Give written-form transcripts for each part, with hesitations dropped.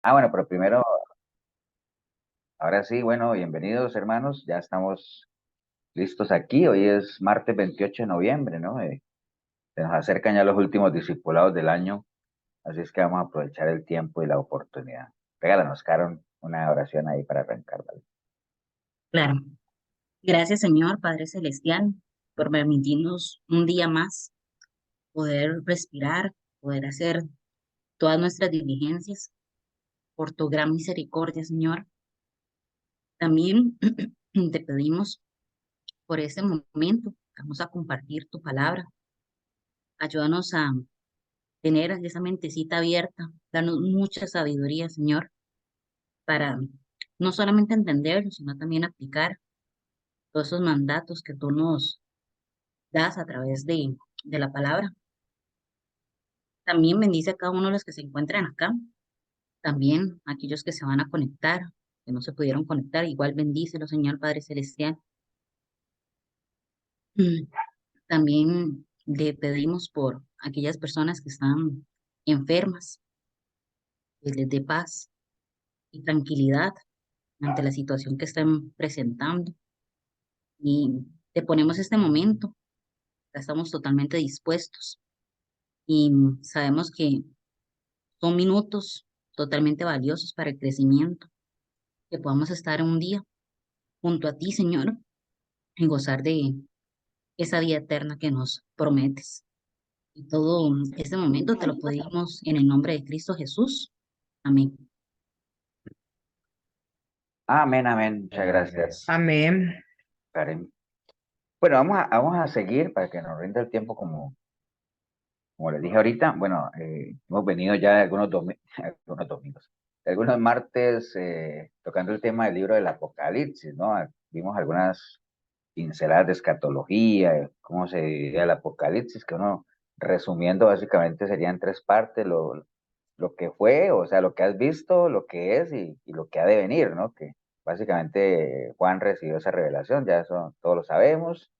Bueno, pero primero, ahora sí, bueno, bienvenidos hermanos, ya estamos listos aquí. Hoy es martes 28 de noviembre, ¿no? Se nos acercan ya los últimos discipulados del año, así es que vamos a aprovechar el tiempo y la oportunidad. Regálanos, Caron, una oración ahí para arrancar, ¿vale? Claro. Gracias, Señor Padre Celestial, por permitirnos un día más poder respirar, poder hacer todas nuestras diligencias, por tu gran misericordia, Señor. También te pedimos por este momento, vamos a compartir tu palabra. Ayúdanos a tener esa mentecita abierta, danos mucha sabiduría, Señor, para no solamente entenderlo, sino también aplicar todos esos mandatos que tú nos das a través de la palabra. También bendice a cada uno de los que se encuentran acá, también a aquellos que se van a conectar, que no se pudieron conectar, igual bendícelo, Señor Padre Celestial. Mm, También le pedimos por aquellas personas que están enfermas, que les dé paz y tranquilidad ante la situación que están presentando. Y te ponemos este momento, ya estamos totalmente dispuestos y sabemos que son minutos totalmente valiosos para el crecimiento, que podamos estar un día junto a ti, Señor, y gozar de esa vida eterna que nos prometes. Y todo este momento te lo pedimos en el nombre de Cristo Jesús. Amén. Amén, amén, muchas gracias, Amén. Karen. Bueno, vamos a seguir para que nos rinda el tiempo como les dije ahorita. Bueno, hemos venido ya de algunos domingos, de algunos martes tocando el tema del libro del Apocalipsis, ¿no? Vimos algunas pinceladas de escatología, cómo se diría el Apocalipsis, que uno, resumiendo, básicamente serían tres partes: lo que fue, o sea, lo que has visto, lo que es y lo que ha de venir, ¿no? Que básicamente Juan recibió esa revelación, ya eso todos lo sabemos.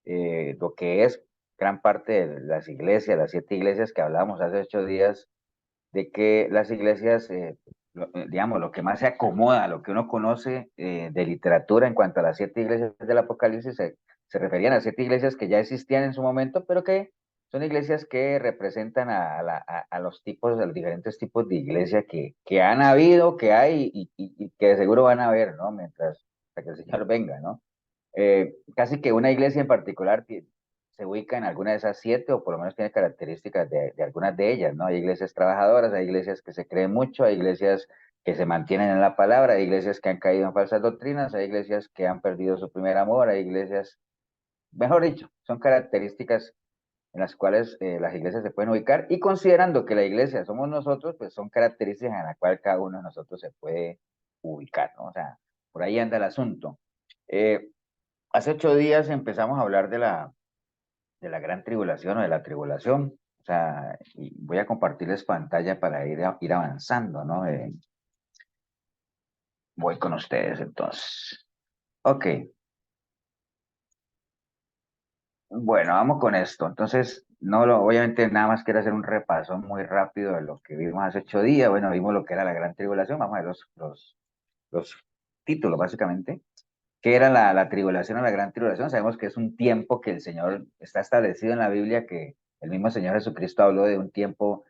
Lo que es gran parte de las iglesias, las 7 iglesias que hablábamos hace 8 días, de que las iglesias, digamos, lo que más se acomoda a lo que uno conoce de literatura en cuanto a las 7 iglesias del Apocalipsis, se referían a 7 iglesias que ya existían en su momento, pero que son iglesias que representan a los tipos, a los diferentes tipos de iglesia que han habido, que hay y que de seguro van a haber, ¿no? Mientras hasta que el Señor venga, ¿no? Casi que una iglesia en particular se ubica en alguna de esas 7 o por lo menos tiene características de algunas de ellas, ¿no? Hay iglesias trabajadoras, hay iglesias que se creen mucho, hay iglesias que se mantienen en la palabra, hay iglesias que han caído en falsas doctrinas, hay iglesias que han perdido su primer amor, hay iglesias, mejor dicho, son características en las cuales las iglesias se pueden ubicar, y considerando que la iglesia somos nosotros, pues son características en las cuales cada uno de nosotros se puede ubicar, ¿no? O sea, por ahí anda el asunto. Eh, Hace 8 días empezamos a hablar de la gran tribulación o de la tribulación. O sea, y voy a compartirles pantalla para ir avanzando, ¿no? Voy con ustedes entonces. Ok, bueno, vamos con esto. Entonces, obviamente nada más quiero hacer un repaso muy rápido de lo que vimos hace 8 días. Bueno, vimos lo que era la gran tribulación. Vamos a ver los títulos, básicamente. ¿Qué era la tribulación o la gran tribulación? Sabemos que es un tiempo que el Señor está establecido en la Biblia, que el mismo Señor Jesucristo habló de un tiempo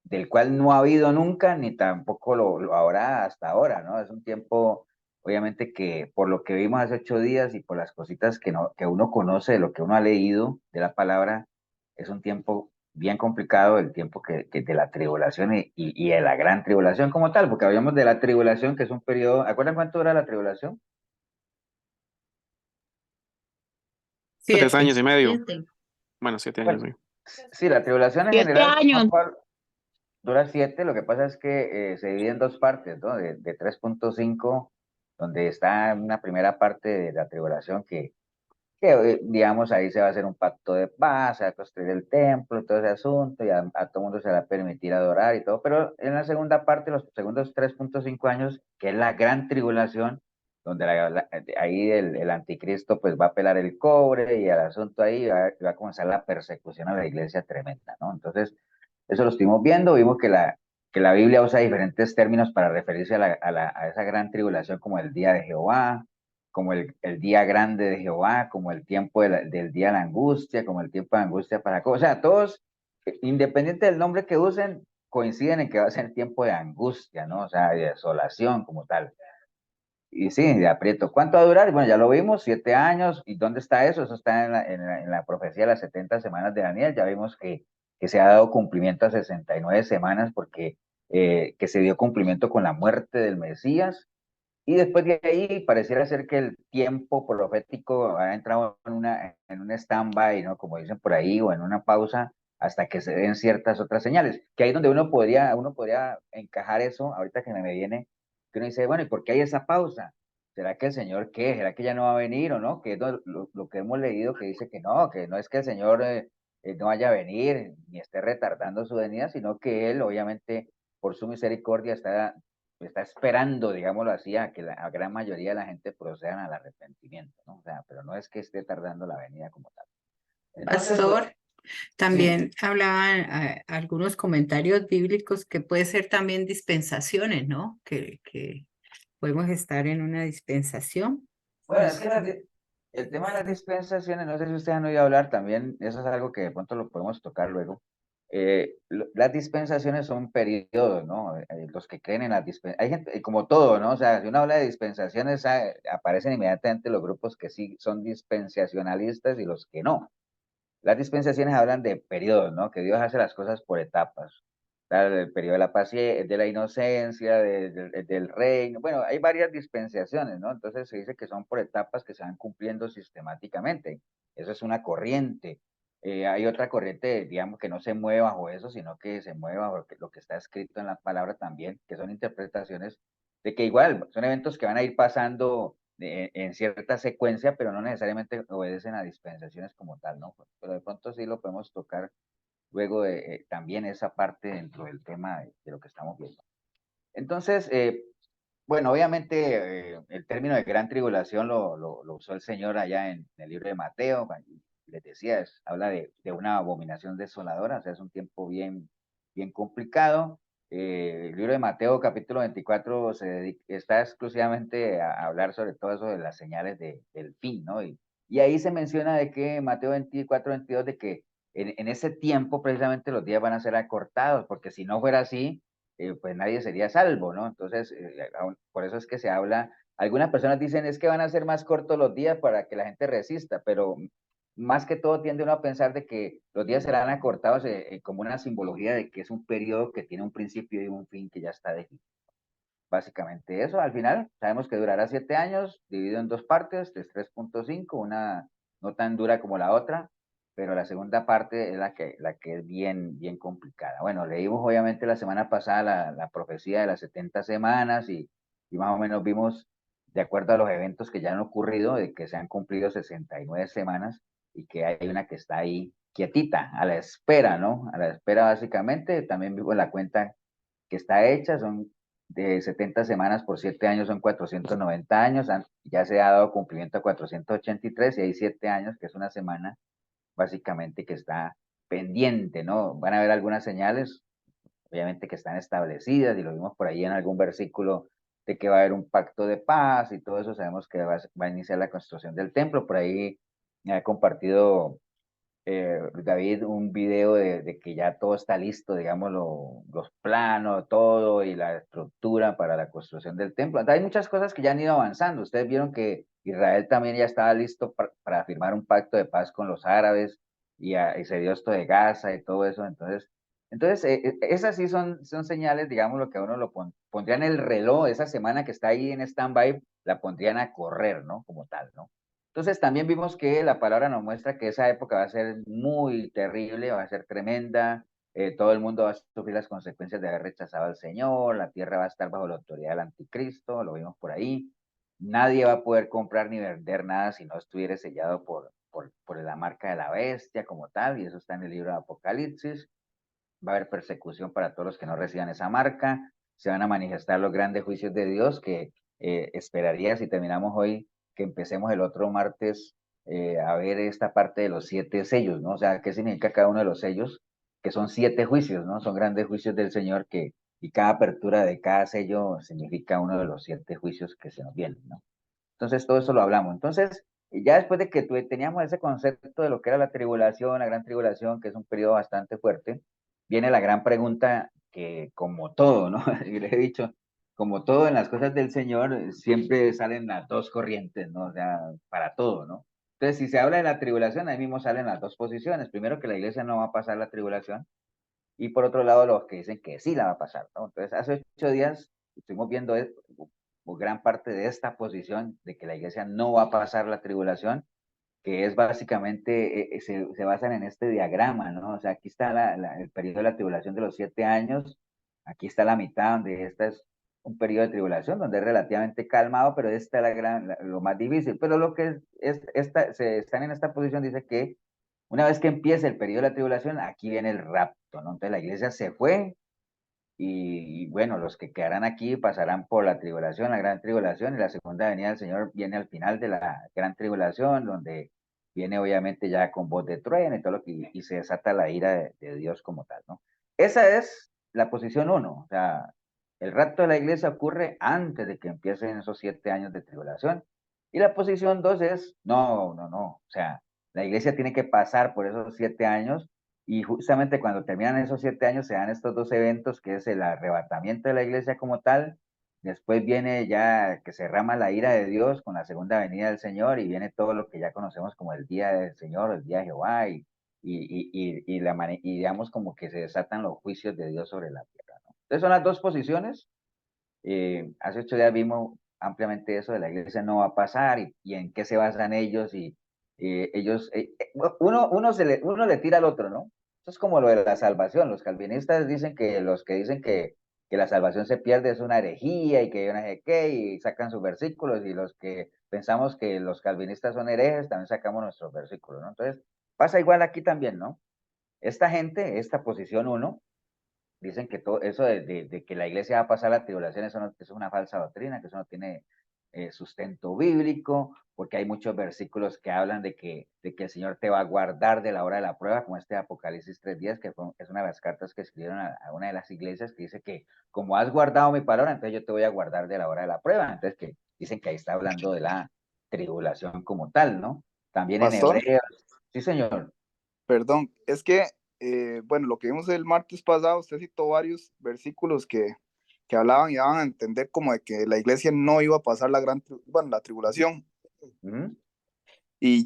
del cual no ha habido nunca, ni tampoco lo habrá hasta ahora, ¿no? Es un tiempo, obviamente, que por lo que vimos hace 8 días y por las cositas que uno conoce, de lo que uno ha leído de la palabra, es un tiempo bien complicado, el tiempo que de la tribulación y de la gran tribulación como tal, porque hablamos de la tribulación, que es un periodo. ¿Acuerdan cuánto dura la tribulación? 3 7. años y medio. 7. Bueno, 7 años, Bueno, sí. sí, la tribulación en Siete general, años. dura 7. Lo que pasa es que se divide en dos partes, ¿no? De 3.5, donde está una primera parte de la tribulación digamos, ahí se va a hacer un pacto de paz, se va a construir el templo, todo ese asunto, y a todo mundo se le va a permitir adorar y todo. Pero en la segunda parte, los segundos 3.5 años, que es la gran tribulación, donde ahí el anticristo pues va a pelar el cobre y el asunto ahí va a comenzar la persecución a la iglesia tremenda, ¿no? Entonces, eso lo estuvimos viendo, vimos que que la Biblia usa diferentes términos para referirse a esa gran tribulación, como el día de Jehová, como el día grande de Jehová, como el tiempo del día de la angustia, como el tiempo de angustia para... O sea, todos, independiente del nombre que usen, coinciden en que va a ser tiempo de angustia, ¿no? O sea, de desolación como tal. Y sí, de aprieto. ¿Cuánto va a durar? Bueno, ya lo vimos, 7 años. ¿Y dónde está eso? Eso está en la profecía de las 70 semanas de Daniel. Ya vimos que se ha dado cumplimiento a 69 semanas porque que se dio cumplimiento con la muerte del Mesías. Y después de ahí pareciera ser que el tiempo profético ha entrado en un stand-by, ¿no? Como dicen por ahí, o en una pausa hasta que se den ciertas otras señales. Que ahí es donde uno podría encajar eso, ahorita que me viene, que uno dice, bueno, ¿y por qué hay esa pausa? ¿Será que el Señor qué? ¿Será que ya no va a venir o no? Que es lo que hemos leído que dice que no es que el Señor no vaya a venir ni esté retardando su venida, sino que Él obviamente por su misericordia está esperando, digámoslo así, a que la gran mayoría de la gente procedan al arrepentimiento, ¿no? O sea, pero no es que esté tardando la venida como tal. Entonces, Pastor, sí, también hablaban algunos comentarios bíblicos que puede ser también dispensaciones, ¿no? Que podemos estar en una dispensación. bueno, es que el tema de las dispensaciones, no sé si ustedes han oído hablar también, eso es algo que de pronto lo podemos tocar luego. Las dispensaciones son periodos, ¿no? Los que creen en las dispensaciones, hay gente, como todo, ¿no? O sea, si uno habla de dispensaciones, aparecen inmediatamente los grupos que sí son dispensacionalistas y los que no. Las dispensaciones hablan de periodos, ¿no? Que Dios hace las cosas por etapas. El periodo de la paciencia, de la inocencia, del reino. Bueno, hay varias dispensaciones, ¿no? Entonces se dice que son por etapas que se van cumpliendo sistemáticamente. Eso es una corriente. Hay otra corriente, digamos, que no se mueve bajo eso, sino que se mueve bajo lo que está escrito en la palabra también, que son interpretaciones de que igual son eventos que van a ir pasando en cierta secuencia, pero no necesariamente obedecen a dispensaciones como tal, ¿no? Pero de pronto sí lo podemos tocar luego de también esa parte dentro del tema de lo que estamos viendo. Entonces, bueno, obviamente el término de gran tribulación lo usó el Señor allá en el libro de Mateo, les decía, habla de una abominación desoladora, o sea, es un tiempo bien, bien complicado. El libro de Mateo, capítulo 24, está exclusivamente a hablar sobre todo eso de las señales del fin, ¿no? Y ahí se menciona de que Mateo 24, 22, de que en ese tiempo precisamente los días van a ser acortados, porque si no fuera así, pues nadie sería salvo, ¿no? Entonces, por eso es que se habla, algunas personas dicen es que van a ser más cortos los días para que la gente resista, pero más que todo tiende uno a pensar de que los días serán acortados como una simbología de que es un periodo que tiene un principio y un fin que ya está definido. Básicamente eso, al final sabemos que durará 7 años, dividido en dos partes, es 3.5, una no tan dura como la otra, pero la segunda parte es la que es bien, bien complicada. Bueno, leímos obviamente la semana pasada la profecía de las 70 semanas y más o menos vimos, de acuerdo a los eventos que ya han ocurrido, de que se han cumplido 69 semanas y que hay una que está ahí quietita, a la espera, ¿no? A la espera básicamente, también vimos la cuenta que está hecha, son de 70 semanas por 7 años, son 490 años, ya se ha dado cumplimiento a 483 y hay 7 años, que es una semana básicamente que está pendiente, ¿no? Van a haber algunas señales, obviamente que están establecidas y lo vimos por ahí en algún versículo de que va a haber un pacto de paz y todo eso, sabemos que va a iniciar la construcción del templo, por ahí me ha compartido David un video de que ya todo está listo, digamos, los planos, todo y la estructura para la construcción del templo. Hay muchas cosas que ya han ido avanzando. Ustedes vieron que Israel también ya estaba listo para firmar un pacto de paz con los árabes y se dio esto de Gaza y todo eso. Entonces esas sí son señales, digamos, lo que a uno pondrían el reloj, esa semana que está ahí en stand-by, la pondrían a correr, ¿no? Como tal, ¿no? Entonces también vimos que la palabra nos muestra que esa época va a ser muy terrible, va a ser tremenda, todo el mundo va a sufrir las consecuencias de haber rechazado al Señor, la tierra va a estar bajo la autoridad del anticristo, lo vimos por ahí, nadie va a poder comprar ni vender nada si no estuviera sellado por la marca de la bestia como tal, y eso está en el libro de Apocalipsis, va a haber persecución para todos los que no reciban esa marca, se van a manifestar los grandes juicios de Dios que esperaría si terminamos hoy que empecemos el otro martes a ver esta parte de los 7 sellos, ¿no? O sea, ¿qué significa cada uno de los sellos? Que son 7 juicios, ¿no? Son grandes juicios del Señor que y cada apertura de cada sello significa uno de los 7 juicios que se nos vienen, ¿no? Entonces, todo eso lo hablamos. Entonces, ya después de que teníamos ese concepto de lo que era la tribulación, la gran tribulación, que es un periodo bastante fuerte, viene la gran pregunta que, como todo, ¿no? Y le he dicho, como todo en las cosas del Señor, siempre salen las dos corrientes, ¿no? O sea, para todo, ¿no? Entonces, si se habla de la tribulación, ahí mismo salen las dos posiciones. Primero, que la iglesia no va a pasar la tribulación, y por otro lado, los que dicen que sí la va a pasar, ¿no? Entonces, hace 8 días estuvimos viendo gran parte de esta posición de que la iglesia no va a pasar la tribulación, que es básicamente, se basan en este diagrama, ¿no? O sea, aquí está el periodo de la tribulación de los 7 años, aquí está la mitad, donde esta es un periodo de tribulación, donde es relativamente calmado, pero esta es lo más difícil. Pero lo que están en esta posición dice que una vez que empiece el periodo de la tribulación, aquí viene el rapto, ¿no? Entonces la iglesia se fue, y bueno, los que quedarán aquí pasarán por la tribulación, la gran tribulación, y la segunda venida del Señor viene al final de la gran tribulación, donde viene obviamente ya con voz de trueno y todo lo que, y se desata la ira de Dios como tal, ¿no? Esa es la posición uno, o sea, el rapto de la iglesia ocurre antes de que empiecen esos 7 años de tribulación. Y la posición dos es, no, no, no, o sea, la iglesia tiene que pasar por esos 7 años, y justamente cuando terminan esos 7 años se dan estos dos eventos, que es el arrebatamiento de la iglesia como tal. Después viene ya que se derrama la ira de Dios con la segunda venida del Señor, y viene todo lo que ya conocemos como el día del Señor, el día de Jehová, y digamos como que se desatan los juicios de Dios sobre la tierra, ¿no? Entonces son las dos posiciones. Hace 8 días vimos ampliamente eso de la iglesia no va a pasar, y en qué se basan ellos, y ellos, uno le tira al otro, ¿no? Eso es como lo de la salvación. Los calvinistas dicen que los que dicen que la salvación se pierde es una herejía, y que yo no sé qué, y sacan sus versículos, y los que pensamos que los calvinistas son herejes también sacamos nuestros versículos, ¿no? Entonces pasa igual aquí también, ¿no? Esta gente, esta posición uno, dicen que todo eso de que la iglesia va a pasar la tribulación, eso, no, eso es una falsa doctrina, que eso no tiene sustento bíblico, porque hay muchos versículos que hablan de que el Señor te va a guardar de la hora de la prueba, como este Apocalipsis 3:10, es una de las cartas que escribieron a una de las iglesias, que dice que como has guardado mi palabra, entonces yo te voy a guardar de la hora de la prueba. Entonces, que dicen que ahí está hablando de la tribulación como tal, ¿no? También en Pastor, Hebreos. Sí, señor. perdón, es que, bueno, lo que vimos el martes pasado, usted citó varios versículos que hablaban y daban a entender como de que la iglesia no iba a pasar bueno, la tribulación. ¿Mm? Y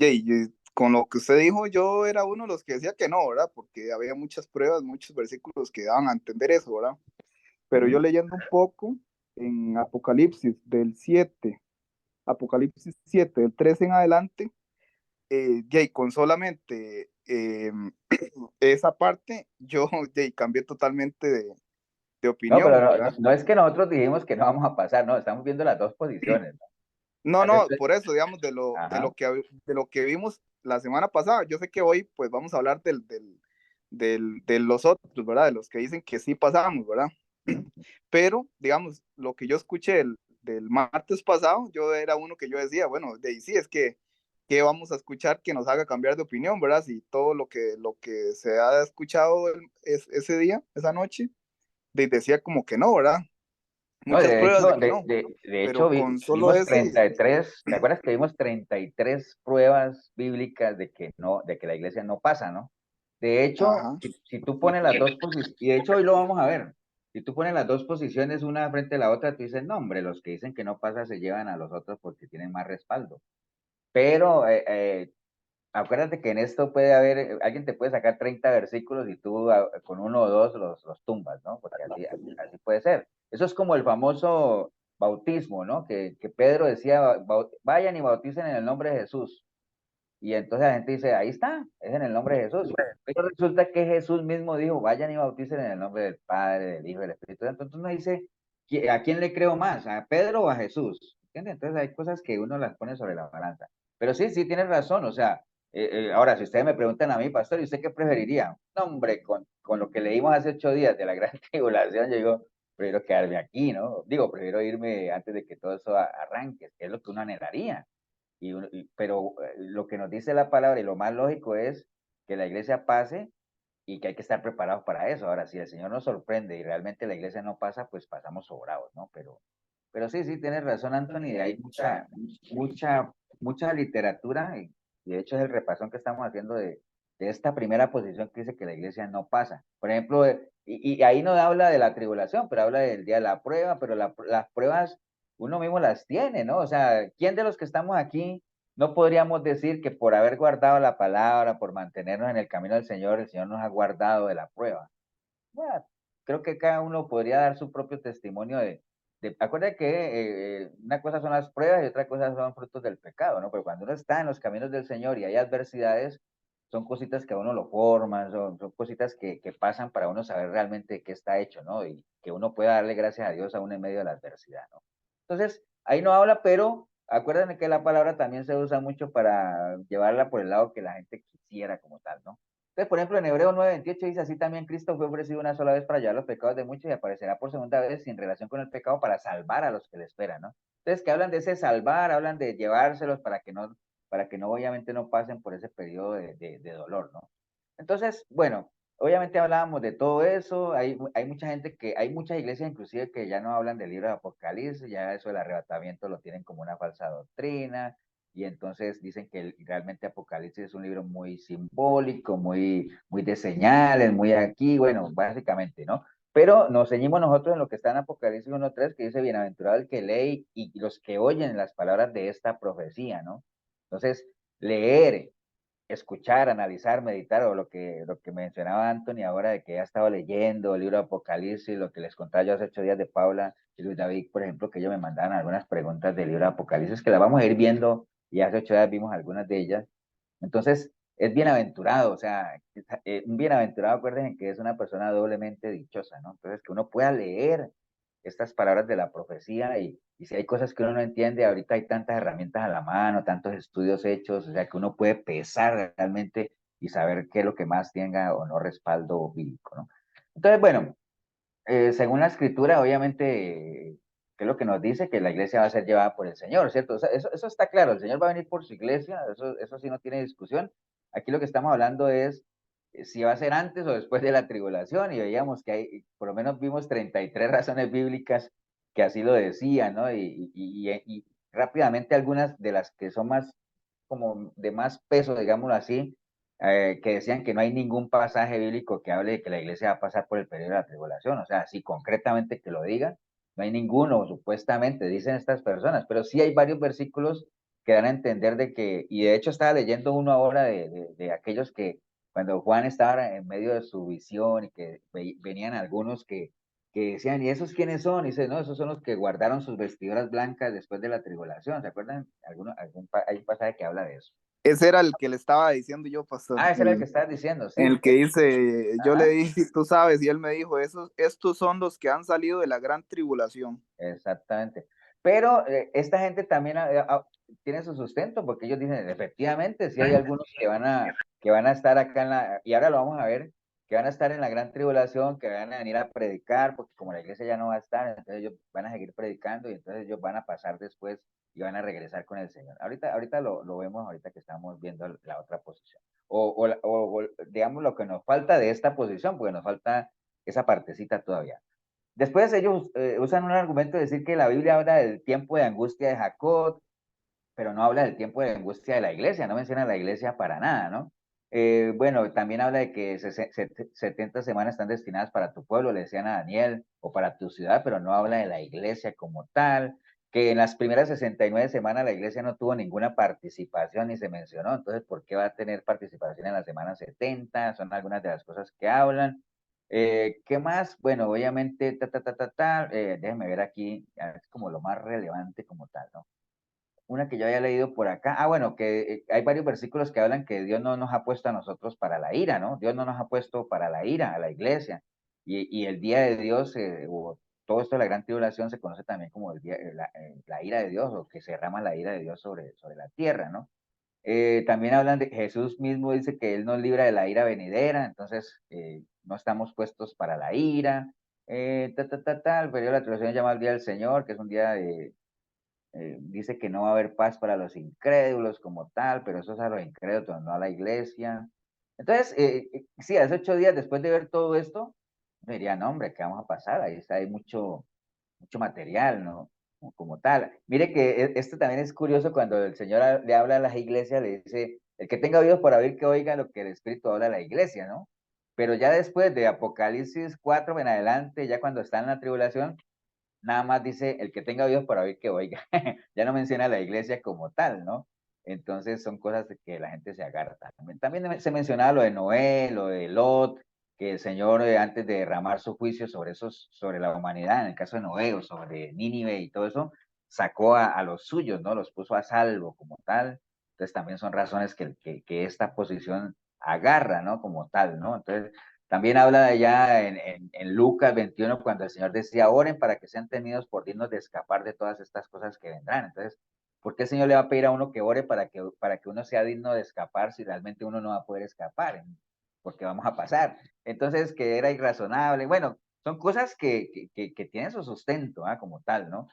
con lo que usted dijo, yo era uno de los que decía que no, ¿verdad? Porque había muchas pruebas, muchos versículos que daban a entender eso, ¿verdad? Pero yo ¿Mm? leyendo un poco en Apocalipsis 7, del 13 en adelante, y con solamente esa parte, yo cambié totalmente de No, pero opinión, no, ¿verdad? no es que nosotros dijimos que no vamos a pasar, no, estamos viendo las dos posiciones, ¿no? No, Hace no, tres- por eso, digamos, Ajá. de lo que vimos la semana pasada. Yo sé que hoy, pues, vamos a hablar de los otros, ¿verdad? De los que dicen que sí pasamos, ¿verdad? Pero, digamos, lo que yo escuché del martes pasado, yo era uno que yo decía, bueno, de ahí sí, es que vamos a escuchar que nos haga cambiar de opinión, ¿verdad? Si todo lo que se ha escuchado ese día, esa noche, decía como que no, ¿verdad? No, Muchas de pruebas hecho, de que no, de hecho pero con solo vimos ese, 33. ¿Te acuerdas que vimos 33 pruebas bíblicas de que no, de que la iglesia no pasa, ¿no? De hecho, ajá, si tú pones las dos posiciones, y de hecho hoy lo vamos a ver, si tú pones las dos posiciones una frente a la otra, tú dices, no, hombre, los que dicen que no pasa se llevan a los otros porque tienen más respaldo. Pero acuérdate que en esto puede haber, alguien te puede sacar 30 versículos, y tú con uno o dos los tumbas, ¿no? Porque así puede ser. Eso es como el famoso bautismo, ¿no? Que Pedro decía, vayan y bauticen en el nombre de Jesús. Y entonces la gente dice, ahí está, es en el nombre de Jesús. Pero resulta que Jesús mismo dijo, vayan y bauticen en el nombre del Padre, del Hijo y del Espíritu Santo. Entonces uno dice, ¿a quién le creo más? ¿A Pedro o a Jesús? ¿Entiendes? Entonces hay cosas que uno las pone sobre la balanza. Pero sí, sí, tienes razón. O sea, ahora, si ustedes me preguntan a mí, pastor, ¿y usted qué preferiría? No, hombre, con lo que leímos hace 8 días de la gran tribulación, yo digo, prefiero quedarme aquí, ¿no? Digo, prefiero irme antes de que todo eso arranque, que es lo que uno anhelaría. Pero lo que nos dice la palabra y lo más lógico es que la iglesia pase, y que hay que estar preparados para eso. Ahora, si el Señor nos sorprende y realmente la iglesia no pasa, pues pasamos sobrados, ¿no? Pero sí, sí, tienes razón, Anthony, hay mucha literatura, y de hecho es el repasón que estamos haciendo de esta primera posición que dice que la iglesia no pasa. Por ejemplo, y ahí no habla de la tribulación, pero habla del día de la prueba, pero las pruebas uno mismo las tiene, ¿no? O sea, ¿quién de los que estamos aquí no podríamos decir que por haber guardado la palabra, por mantenernos en el camino del Señor, el Señor nos ha guardado de la prueba? Bueno, creo que cada uno podría dar su propio testimonio acuérdate que una cosa son las pruebas y otra cosa son frutos del pecado, ¿no? Pero cuando uno está en los caminos del Señor y hay adversidades, son cositas que a uno lo forman, son cositas que pasan para uno saber realmente de qué está hecho, ¿no? Y que uno pueda darle gracias a Dios aún en medio de la adversidad, ¿no? Entonces, ahí no habla, pero acuérdense que la palabra también se usa mucho para llevarla por el lado que la gente quisiera como tal, ¿no? Entonces, por ejemplo, en Hebreos 9:28 dice, así también Cristo fue ofrecido una sola vez para llevar los pecados de muchos y aparecerá por segunda vez sin relación con el pecado para salvar a los que le esperan, ¿no? Entonces, que hablan de ese salvar, hablan de llevárselos para que no obviamente no pasen por ese periodo de dolor, ¿no? Entonces, bueno, obviamente hablábamos de todo eso, hay mucha gente hay muchas iglesias inclusive que ya no hablan del libro de Apocalipsis, ya eso del arrebatamiento lo tienen como una falsa doctrina, y entonces dicen que realmente Apocalipsis es un libro muy simbólico, muy de señales, muy aquí, bueno, básicamente, ¿no? Pero nos ceñimos nosotros en lo que está en Apocalipsis 1:3, que dice, bienaventurado el que lee y los que oyen las palabras de esta profecía, ¿no? Entonces, leer, escuchar, analizar, meditar, o lo que mencionaba Anthony ahora de que ya estaba leyendo el libro de Apocalipsis, lo que les contaba yo hace 8 días de Paula y Luis David, por ejemplo, que ellos me mandaban algunas preguntas del libro de Apocalipsis, que las vamos a ir viendo, y hace 8 días vimos algunas de ellas. Entonces, es bienaventurado, o sea, un bienaventurado, acuérdense que es una persona doblemente dichosa, ¿no? Entonces, que uno pueda leer estas palabras de la profecía, y si hay cosas que uno no entiende, ahorita hay tantas herramientas a la mano, tantos estudios hechos, o sea, que uno puede pesar realmente y saber qué es lo que más tenga o no respaldo bíblico, ¿no? Entonces, bueno, según la escritura, obviamente, ¿qué es lo que nos dice? Que la iglesia va a ser llevada por el Señor, ¿cierto? O sea, eso está claro, el Señor va a venir por su iglesia, eso sí no tiene discusión. Aquí lo que estamos hablando es si va a ser antes o después de la tribulación, y veíamos que por lo menos vimos 33 razones bíblicas que así lo decían, ¿no? Y rápidamente algunas de las que son más, como de más peso, digámoslo así, que decían que no hay ningún pasaje bíblico que hable de que la iglesia va a pasar por el periodo de la tribulación, o sea, sí, concretamente que lo diga, no hay ninguno, supuestamente, dicen estas personas, pero sí hay varios versículos que dan a entender de que, y de hecho estaba leyendo uno ahora de aquellos que cuando Juan estaba en medio de su visión y que venían algunos que decían, ¿y esos quiénes son? Y dice, no, esos son los que guardaron sus vestiduras blancas después de la tribulación, ¿se acuerdan? Hay un pasaje que habla de eso. Ese era el que le estaba diciendo yo, pastor. Ah, ese era el que estabas diciendo, En sí. el que dice, yo le Ajá, dije, tú sabes, y él me dijo, estos son los que han salido de la gran tribulación. exactamente. Pero esta gente también tiene su sustento, porque ellos dicen, efectivamente, sí hay algunos que van a estar acá y ahora lo vamos a ver, que van a estar en la gran tribulación, que van a venir a predicar, porque como la iglesia ya no va a estar, entonces ellos van a seguir predicando, y entonces ellos van a pasar después y van a regresar con el Señor. Ahorita lo vemos, ahorita que estamos viendo la otra posición. O digamos lo que nos falta de esta posición, porque nos falta esa partecita todavía. Después ellos usan un argumento de decir que la Biblia habla del tiempo de angustia de Jacob, pero no habla del tiempo de angustia de la iglesia, no menciona a la iglesia para nada, ¿no? Bueno, también habla de que 70 semanas están destinadas para tu pueblo, le decían a Daniel, o para tu ciudad, pero no habla de la iglesia como tal, que en las primeras 69 semanas la iglesia no tuvo ninguna participación ni se mencionó, entonces, ¿por qué va a tener participación en las semanas 70? Son algunas de las cosas que hablan. ¿Qué más? Bueno, obviamente, déjenme ver aquí, es como lo más relevante como tal, ¿no? Una que yo había leído por acá. Bueno, que hay varios versículos que hablan que Dios no nos ha puesto a nosotros para la ira, ¿no? Dios no nos ha puesto para la ira a la iglesia. Y el día de Dios, o todo esto de la gran tribulación se conoce también como el día, la ira de Dios, o que se derrama la ira de Dios sobre la tierra, ¿no? También hablan de Jesús mismo, dice que Él nos libra de la ira venidera, entonces no estamos puestos para la ira. El periodo de la tribulación llama el día del Señor, que es un día dice que no va a haber paz para los incrédulos como tal, pero eso es a los incrédulos, no a la iglesia. Entonces, sí, hace 8 días después de ver todo esto, me diría, no, hombre, ¿qué vamos a pasar? Ahí está, hay mucho material, ¿no? Como tal. Mire que esto también es curioso cuando el Señor le habla a las iglesias, le dice, el que tenga oídos para oír, que oiga lo que el Espíritu habla a la iglesia, ¿no? Pero ya después de Apocalipsis 4 en adelante, ya cuando está en la tribulación, nada más dice, el que tenga oídos para oír, que oiga. Ya no menciona a la iglesia como tal, ¿no? Entonces son cosas de que la gente se agarra. También se mencionaba lo de Noé, lo de Lot, que el Señor antes de derramar su juicio sobre la humanidad, en el caso de Noé o sobre Nínive y todo eso, sacó a los suyos, ¿no? Los puso a salvo como tal. Entonces también son razones que esta posición agarra, ¿no? Como tal, ¿no? Entonces también habla de allá en Lucas 21, cuando el Señor decía, oren para que sean tenidos por dignos de escapar de todas estas cosas que vendrán. Entonces, ¿por qué el Señor le va a pedir a uno que ore para que uno sea digno de escapar si realmente uno no va a poder escapar? Porque vamos a pasar. Entonces, que era irrazonable. Bueno, son cosas que tienen su sustento, ¿ah? Como tal, ¿no?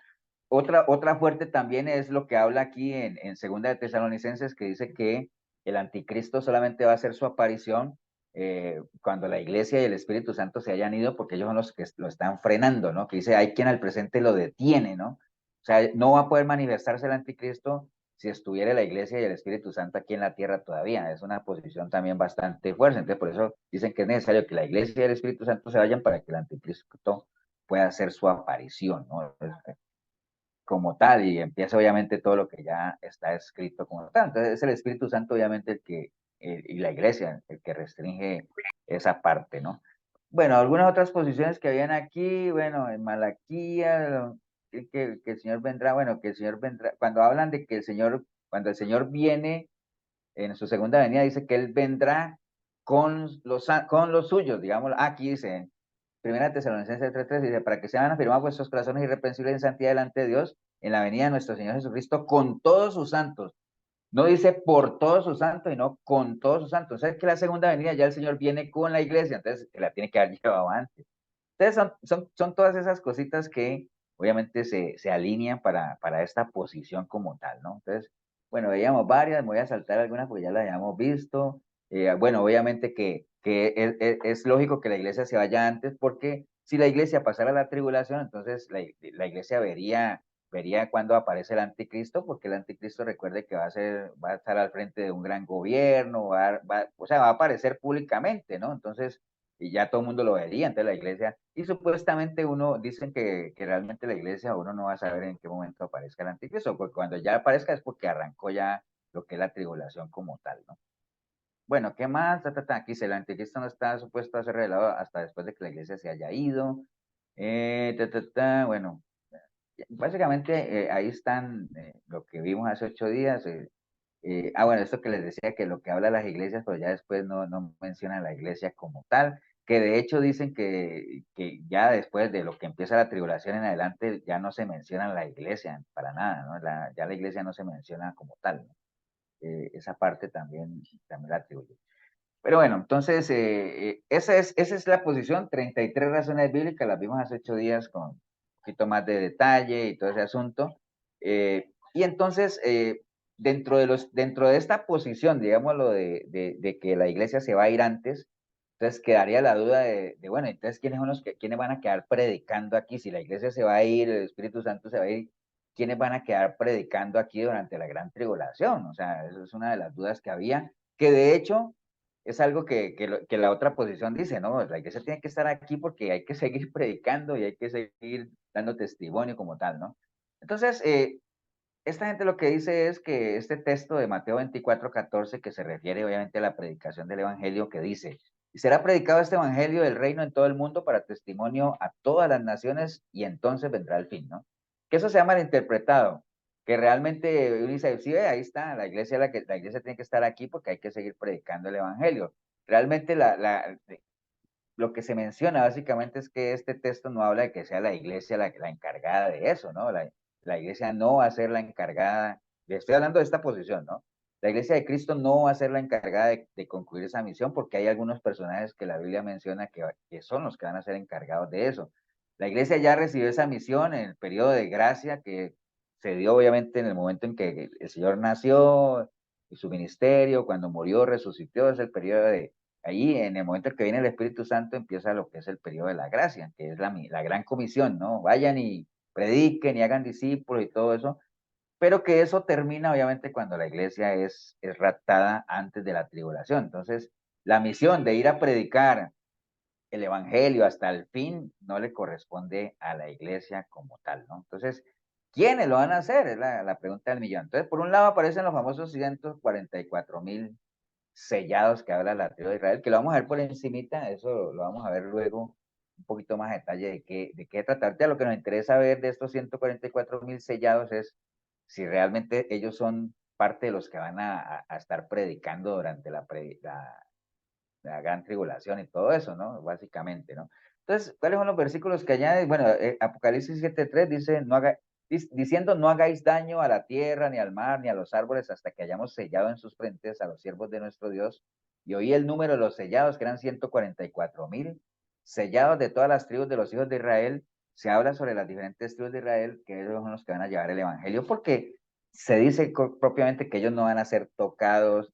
Otra fuerte también es lo que habla aquí en Segunda de Tesalonicenses, que dice que el anticristo solamente va a hacer su aparición cuando la iglesia y el Espíritu Santo se hayan ido, porque ellos son los que lo están frenando, ¿no? Que dice, hay quien al presente lo detiene, ¿no? O sea, no va a poder manifestarse el anticristo si estuviera la iglesia y el Espíritu Santo aquí en la tierra todavía. Es una posición también bastante fuerte. Entonces, por eso dicen que es necesario que la iglesia y el Espíritu Santo se vayan para que el anticristo pueda hacer su aparición, ¿no? Como tal, y empieza obviamente todo lo que ya está escrito como tal. Entonces es el Espíritu Santo obviamente y la iglesia el que restringe esa parte, ¿no? Bueno, algunas otras posiciones que habían aquí, bueno, en Malaquía, que el Señor vendrá, bueno, que el Señor vendrá, cuando hablan de que cuando el Señor viene en su segunda venida, dice que Él vendrá con los suyos, digamos, aquí dice, Primera Tesalonicenses 3:3 dice, para que sean afirmados vuestros corazones irreprensibles en santidad delante de Dios en la venida de nuestro Señor Jesucristo con todos sus santos. No dice por todos sus santos, sino con todos sus santos. O sea, que la segunda venida ya el Señor viene con la iglesia, entonces la tiene que haber llevado antes. Entonces son todas esas cositas que obviamente se alinean para esta posición como tal, ¿no? Entonces, bueno, veíamos varias, me voy a saltar algunas porque ya las habíamos visto. Bueno, obviamente que es lógico que la iglesia se vaya antes porque si la iglesia pasara la tribulación, entonces la iglesia vería cuándo aparece el anticristo, porque el anticristo recuerde que va a estar al frente de un gran gobierno, o sea, va a aparecer públicamente, ¿no? Entonces, y ya todo el mundo lo vería, entonces la iglesia, y supuestamente dicen que realmente la iglesia uno no va a saber en qué momento aparezca el anticristo, porque cuando ya aparezca es porque arrancó ya lo que es la tribulación como tal, ¿no? Bueno, ¿qué más? Aquí dice, el anticristo no está supuesto a ser revelado hasta después de que la iglesia se haya ido. Bueno, básicamente ahí están lo que vimos hace 8 días. Bueno, esto que les decía que lo que habla las iglesias, pero ya después no menciona la iglesia como tal, que de hecho dicen que ya después de lo que empieza la tribulación en adelante, ya no se menciona la iglesia para nada, ¿no? Ya la iglesia no se menciona como tal, ¿no? Esa parte también la atribuye. Pero bueno, entonces, esa es la posición, 33 razones bíblicas, las vimos hace 8 días con un poquito más de detalle y todo ese asunto. Y entonces, dentro de esta posición, digámoslo, de que la iglesia se va a ir antes, entonces quedaría la duda bueno, entonces, ¿quiénes van a quedar predicando aquí? Si la iglesia se va a ir, el Espíritu Santo se va a ir, ¿quiénes van a quedar predicando aquí durante la gran tribulación? O sea, eso es una de las dudas que había, que de hecho es algo que la otra posición dice, ¿no? La iglesia tiene que estar aquí porque hay que seguir predicando y hay que seguir dando testimonio como tal, ¿no? Entonces, esta gente lo que dice es que este texto de Mateo 24:14, que se refiere obviamente a la predicación del evangelio, que dice, y será predicado este evangelio del reino en todo el mundo para testimonio a todas las naciones y entonces vendrá el fin, ¿no? Que eso se ha malinterpretado, que realmente uno dice, sí, ahí está, la iglesia tiene que estar aquí porque hay que seguir predicando el evangelio. Realmente lo que se menciona básicamente es que este texto no habla de que sea la iglesia la encargada de eso, ¿no? La iglesia no va a ser la encargada, le estoy hablando de esta posición, ¿no? La iglesia de Cristo no va a ser la encargada de concluir esa misión porque hay algunos personajes que la Biblia menciona que son los que van a ser encargados de eso. La iglesia ya recibió esa misión en el periodo de gracia que se dio obviamente en el momento en que el Señor nació, su ministerio, cuando murió, resucitó, es el periodo de, ahí en el momento en que viene el Espíritu Santo empieza lo que es el periodo de la gracia, que es la gran comisión, ¿no? Vayan y prediquen y hagan discípulos y todo eso, pero que eso termina obviamente cuando la iglesia es raptada antes de la tribulación. Entonces, la misión de ir a predicar el evangelio hasta el fin no le corresponde a la iglesia como tal, ¿no? Entonces, ¿quiénes lo van a hacer? Es la pregunta del millón. Entonces, por un lado aparecen los famosos 144.000 sellados que habla la tribu de Israel, que lo vamos a ver por encimita, eso lo vamos a ver luego un poquito más a detalle de qué tratarte. A lo que nos interesa ver de estos 144.000 sellados es si realmente ellos son parte de los que van a estar predicando durante la gran tribulación y todo eso, ¿no? Básicamente, ¿no? Entonces, ¿cuáles son los versículos que añade? Bueno, Apocalipsis 7:3 dice, diciendo, no hagáis daño a la tierra, ni al mar, ni a los árboles, hasta que hayamos sellado en sus frentes a los siervos de nuestro Dios. Y oí el número de los sellados, que eran 144.000, sellados de todas las tribus de los hijos de Israel. Se habla sobre las diferentes tribus de Israel, que ellos son los que van a llevar el evangelio, porque se dice propiamente que ellos no van a ser tocados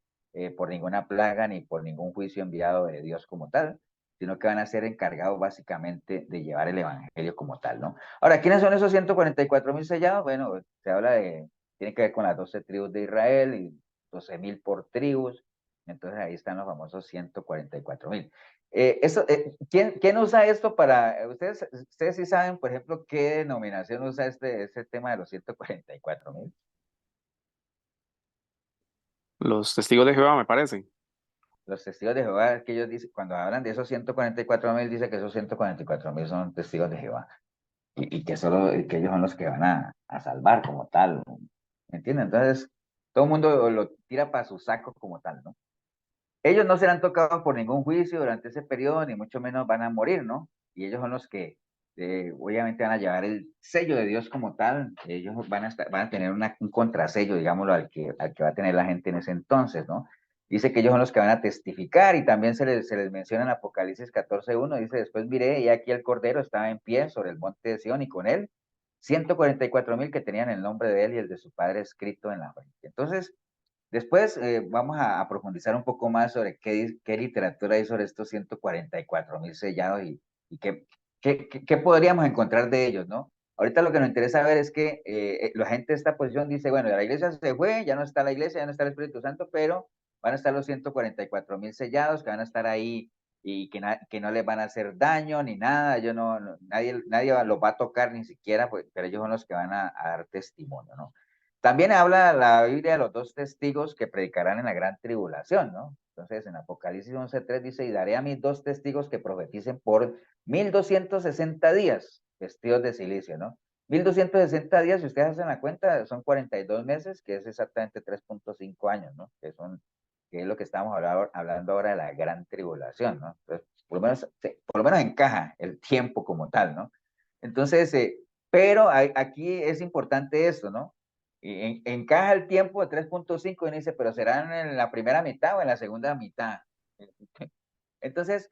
por ninguna plaga ni por ningún juicio enviado de Dios como tal, sino que van a ser encargados básicamente de llevar el evangelio como tal, ¿no? Ahora, ¿quiénes son esos 144.000 sellados? Bueno, se habla tiene que ver con las 12 tribus de Israel y 12.000 por tribus, entonces ahí están los famosos 144.000. ¿Quién usa esto para, ustedes sí saben, por ejemplo, qué denominación usa este tema de los 144.000? Los testigos de Jehová, me parece. Los testigos de Jehová, que ellos dicen, cuando hablan de esos 144.000, dice que esos 144.000 son testigos de Jehová y que ellos son los que van a salvar como tal, ¿me entienden? Entonces, todo el mundo lo tira para su saco como tal, ¿no? Ellos no serán tocados por ningún juicio durante ese periodo, ni mucho menos van a morir, ¿no? Y ellos son los que obviamente van a llevar el sello de Dios como tal, ellos van a tener un contrasello, digámoslo, al que va a tener la gente en ese entonces, ¿no? Dice que ellos son los que van a testificar y también se les menciona en Apocalipsis 14:1, dice, después miré y aquí el Cordero estaba en pie sobre el monte de Sión y con él 144.000 que tenían el nombre de él y el de su padre escrito en la frente. Entonces, después vamos a profundizar un poco más sobre qué literatura hay sobre estos 144.000 sellados y qué podríamos encontrar de ellos, ¿no? Ahorita lo que nos interesa ver es que la gente de esta posición dice, bueno, la iglesia se fue, ya no está la iglesia, ya no está el Espíritu Santo, pero van a estar los 144.000 sellados que van a estar ahí y que no les van a hacer daño ni nada, nadie los va a tocar ni siquiera, pues, pero ellos son los que van a dar testimonio, ¿no? También habla la Biblia de los dos testigos que predicarán en la gran tribulación, ¿no? Entonces, en Apocalipsis 11:3 dice, y daré a mis dos testigos que profeticen por 1260 días, vestidos de silicio, ¿no? 1260 días, si ustedes hacen la cuenta, son 42 meses, que es exactamente 3.5 años, ¿no? Que es lo que estamos hablando ahora de la gran tribulación, ¿no? Entonces, por lo menos encaja el tiempo como tal, ¿no? Entonces, pero aquí es importante esto, ¿no? Encaja el tiempo de 3.5 y dice, pero serán en la primera mitad o en la segunda mitad. Entonces,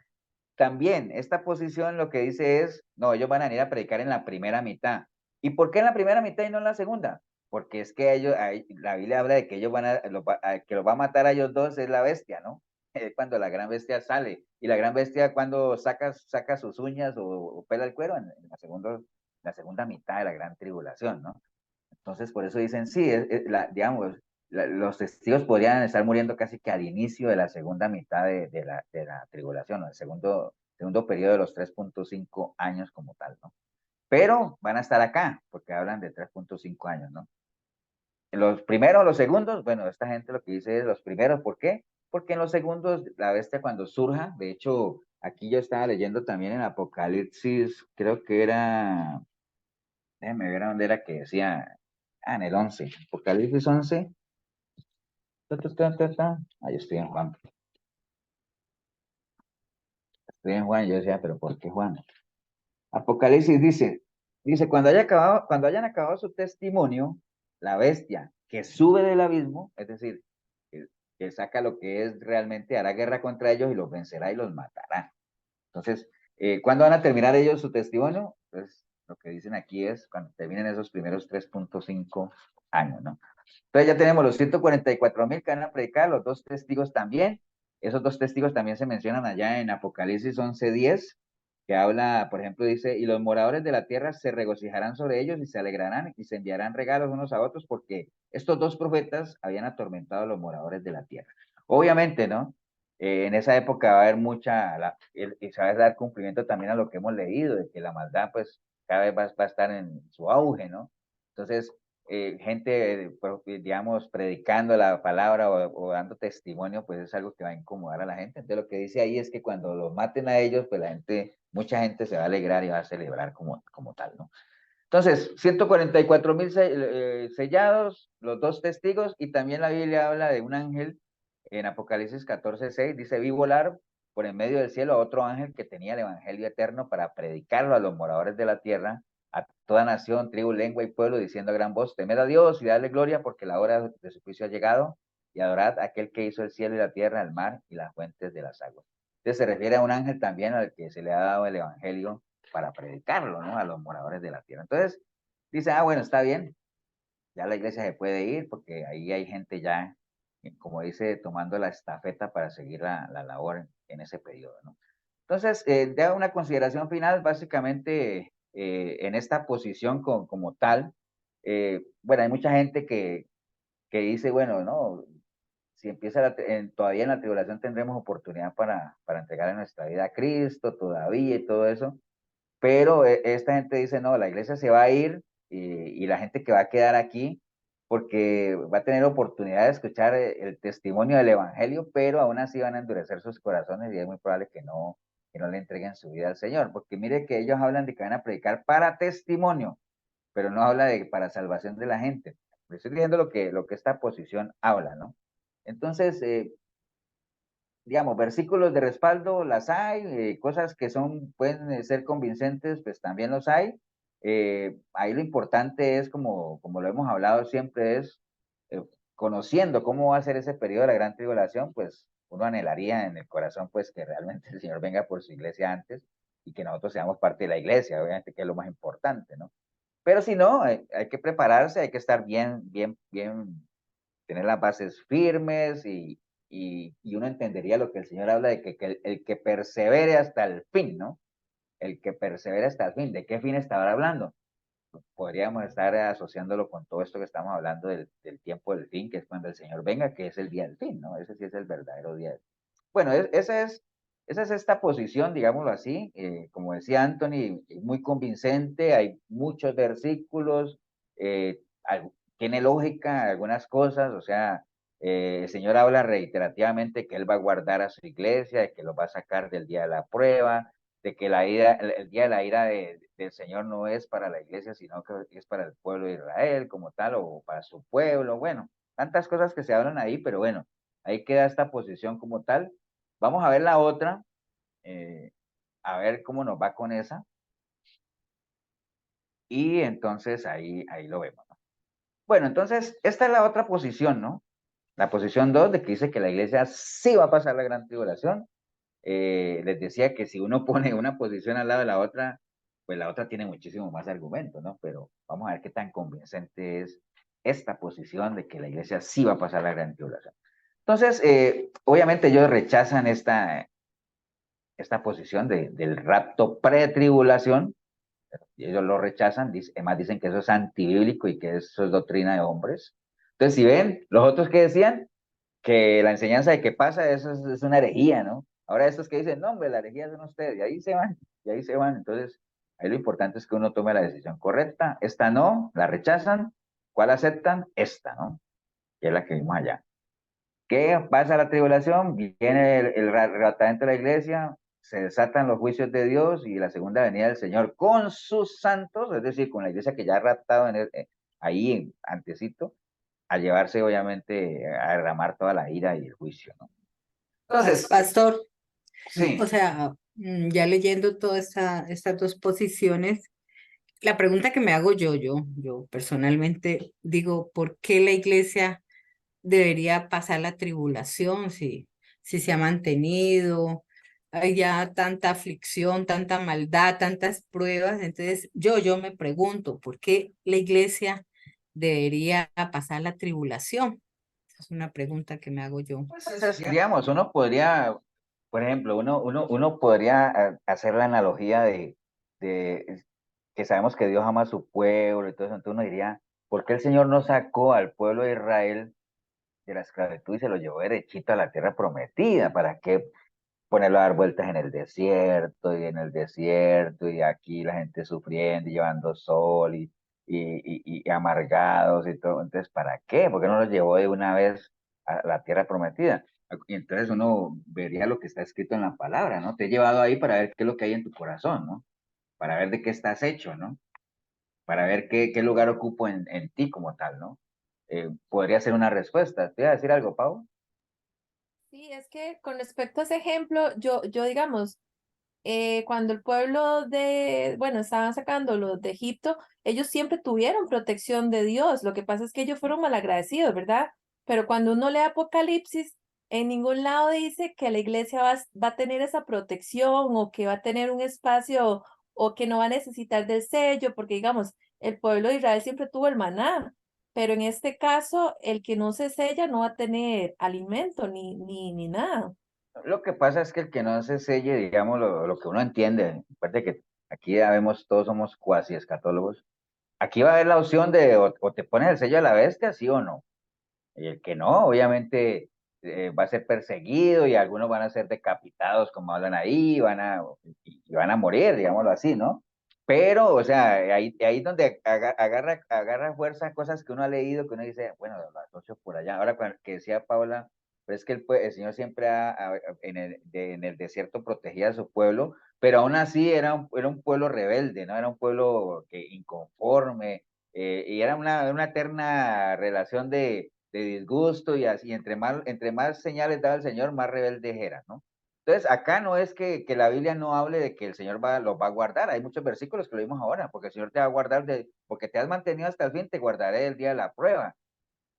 también esta posición lo que dice es, no, ellos van a ir a predicar en la primera mitad. ¿Y por qué en la primera mitad y no en la segunda? Porque es que la Biblia habla de que ellos que los va a matar a ellos dos es la bestia, ¿no? Cuando la gran bestia sale. Y la gran bestia cuando saca sus uñas o pela el cuero en la segunda mitad de la gran tribulación, ¿no? Entonces, por eso dicen, sí, digamos, los testigos podrían estar muriendo casi que al inicio de la segunda mitad de la tribulación, ¿no? El segundo periodo de los 3.5 años como tal, ¿no? Pero van a estar acá, porque hablan de 3.5 años, ¿no? Los primeros, los segundos, bueno, esta gente lo que dice es los primeros, ¿por qué? Porque en los segundos, la bestia cuando surja, de hecho, aquí yo estaba leyendo también en Apocalipsis, creo que era, déjeme ver a dónde era que decía, en el 11, Apocalipsis 11, ahí estoy en Juan, yo decía, pero ¿por qué Juan? Apocalipsis dice, cuando hayan acabado su testimonio, la bestia que sube del abismo, es decir, que saca lo que es realmente, hará guerra contra ellos y los vencerá y los matará. Entonces, ¿cuándo van a terminar ellos su testimonio? Pues lo que dicen aquí es cuando terminen esos primeros 3.5 años, ¿no? Entonces ya tenemos los 144,000 que van a predicar, los 2 testigos también. Esos 2 testigos también se mencionan allá en Apocalipsis 11:10, que habla, por ejemplo, dice, y los moradores de la tierra se regocijarán sobre ellos y se alegrarán y se enviarán regalos unos a otros porque estos 2 profetas habían atormentado a los moradores de la tierra. Obviamente, ¿no? En esa época va a haber y se va a dar cumplimiento también a lo que hemos leído, de que la maldad pues cada vez va a estar en su auge, ¿no? Entonces, gente, digamos, predicando la palabra o dando testimonio, pues es algo que va a incomodar a la gente. Entonces, lo que dice ahí es que cuando los maten a ellos, pues mucha gente se va a alegrar y va a celebrar como tal, ¿no? Entonces, 144,000 sellados, los 2 testigos, y también la Biblia habla de un ángel en Apocalipsis 14:6, dice, vi volar por en medio del cielo a otro ángel que tenía el evangelio eterno para predicarlo a los moradores de la tierra, a toda nación, tribu, lengua y pueblo, diciendo a gran voz, temed a Dios y dadle gloria porque la hora de su juicio ha llegado, y adorad a aquel que hizo el cielo y la tierra, el mar y las fuentes de las aguas. Entonces se refiere a un ángel también al que se le ha dado el evangelio para predicarlo, ¿no? A los moradores de la tierra. Entonces, dice, bueno, está bien, ya la iglesia se puede ir porque ahí hay gente ya, como dice, tomando la estafeta para seguir la labor en ese periodo, ¿no? Entonces, ya una consideración final, básicamente, en esta posición como tal, bueno, hay mucha gente que dice, bueno, no, si empieza todavía en la tribulación tendremos oportunidad para entregar nuestra vida a Cristo todavía y todo eso, pero esta gente dice, no, la iglesia se va a ir y la gente que va a quedar aquí, porque va a tener oportunidad de escuchar el testimonio del evangelio, pero aún así van a endurecer sus corazones y es muy probable que no le entreguen su vida al Señor, porque mire que ellos hablan de que van a predicar para testimonio, pero no habla de para salvación de la gente. Estoy diciendo lo que esta posición habla, ¿no? Entonces, digamos, versículos de respaldo las hay, cosas que pueden ser convincentes, pues también los hay. Ahí lo importante es, como lo hemos hablado siempre, es conociendo cómo va a ser ese periodo de la gran tribulación, pues uno anhelaría en el corazón, pues que realmente el Señor venga por su iglesia antes y que nosotros seamos parte de la iglesia, obviamente que es lo más importante, ¿no? Pero si no, hay que prepararse, hay que estar bien, bien, bien, tener las bases firmes y uno entendería lo que el Señor habla de que el que persevere hasta el fin, ¿no? El que persevere hasta el fin. ¿De qué fin estaba hablando? Podríamos estar asociándolo con todo esto que estamos hablando del tiempo del fin, que es cuando el Señor venga, que es el día del fin, ¿no? Ese sí es el verdadero día del fin. Bueno, esa es esta posición, digámoslo así, como decía Anthony, muy convincente, hay muchos versículos, eh, tiene lógica algunas cosas, o sea, el Señor habla reiterativamente que Él va a guardar a su iglesia, de que lo va a sacar del día de la prueba, de que el día de la ira del Señor no es para la iglesia, sino que es para el pueblo de Israel como tal, o para su pueblo, bueno, tantas cosas que se hablan ahí, pero bueno, ahí queda esta posición como tal. Vamos a ver la otra, eh, a ver cómo nos va con esa, y entonces ahí lo vemos, ¿no? Bueno, entonces, esta es la otra posición, ¿no? La posición 2 de que dice que la iglesia sí va a pasar la gran tribulación. Les decía que si uno pone una posición al lado de la otra, pues la otra tiene muchísimo más argumentos, ¿no? Pero vamos a ver qué tan convincente es esta posición de que la iglesia sí va a pasar la gran tribulación. Entonces, obviamente ellos rechazan esta posición del rapto pretribulación, y ellos lo rechazan, además dicen que eso es antibíblico y que eso es doctrina de hombres. Entonces, si ven, los otros que decían que la enseñanza de que pasa, eso es una herejía, ¿no? Ahora estos que dicen, no, hombre, la herejía son ustedes, y ahí se van, y ahí se van. Entonces, ahí lo importante es que uno tome la decisión correcta. Esta no, la rechazan. ¿Cuál aceptan? Esta, ¿no? Que es la que vimos allá. ¿Qué pasa la tribulación? Viene el arrebatamiento de la iglesia, se desatan los juicios de Dios y la segunda venida del Señor con sus santos, es decir, con la iglesia que ya ha raptado ahí antecito, a llevarse obviamente a derramar toda la ira y el juicio, ¿no? Entonces, Pastor, sí, o sea, ya leyendo todas estas dos posiciones, la pregunta que me hago yo personalmente digo, ¿por qué la iglesia debería pasar la tribulación si se ha mantenido? Hay ya tanta aflicción, tanta maldad, tantas pruebas. Entonces, yo me pregunto, ¿por qué la iglesia debería pasar la tribulación? Esa es una pregunta que me hago yo. Pues digamos, uno podría, por ejemplo, uno podría hacer la analogía de que sabemos que Dios ama a su pueblo y todo eso, entonces uno diría, ¿por qué el Señor no sacó al pueblo de Israel de la esclavitud y se lo llevó derechito a la tierra prometida? ¿Para qué ponerlo a dar vueltas en el desierto y en el desierto y aquí la gente sufriendo y llevando sol y amargados y todo? Entonces, ¿para qué? ¿Por qué no lo llevó de una vez a la tierra prometida? Y entonces uno vería lo que está escrito en la palabra, ¿no? Te he llevado ahí para ver qué es lo que hay en tu corazón, ¿no? Para ver de qué estás hecho, ¿no? Para ver qué lugar ocupo en ti como tal, ¿no? Podría ser una respuesta. ¿Te iba a decir algo, Pau? Sí, es que con respecto a ese ejemplo, yo digamos, cuando el pueblo bueno, estaban sacando los de Egipto, ellos siempre tuvieron protección de Dios. Lo que pasa es que ellos fueron malagradecidos, ¿verdad? Pero cuando uno lee Apocalipsis, en ningún lado dice que la iglesia va a tener esa protección o que va a tener un espacio o que no va a necesitar del sello, porque digamos, el pueblo de Israel siempre tuvo el maná, pero en este caso, el que no se sella no va a tener alimento ni nada. Lo que pasa es que el que no se selle, digamos, lo que uno entiende, aparte que aquí ya vemos, todos somos cuasi escatólogos, aquí va a haber la opción de o te pones el sello de la bestia, sí o no. Y el que no, obviamente va a ser perseguido y algunos van a ser decapitados, como hablan ahí, y van a morir, digámoslo así, ¿no? Pero, o sea, ahí donde agarra fuerza cosas que uno ha leído, que uno dice, bueno, lo asocio por allá. Ahora, que decía Paula, pues es que el Señor siempre en el desierto protegía a su pueblo, pero aún así era un pueblo rebelde, ¿no? Era un pueblo que inconforme, y era una eterna relación de disgusto y así, entre más señales daba el Señor, más rebeldes eran, ¿no? Entonces, acá no es que la Biblia no hable de que el Señor los va a guardar. Hay muchos versículos que lo vimos ahora, porque el Señor te va a guardar, porque te has mantenido hasta el fin, te guardaré el día de la prueba.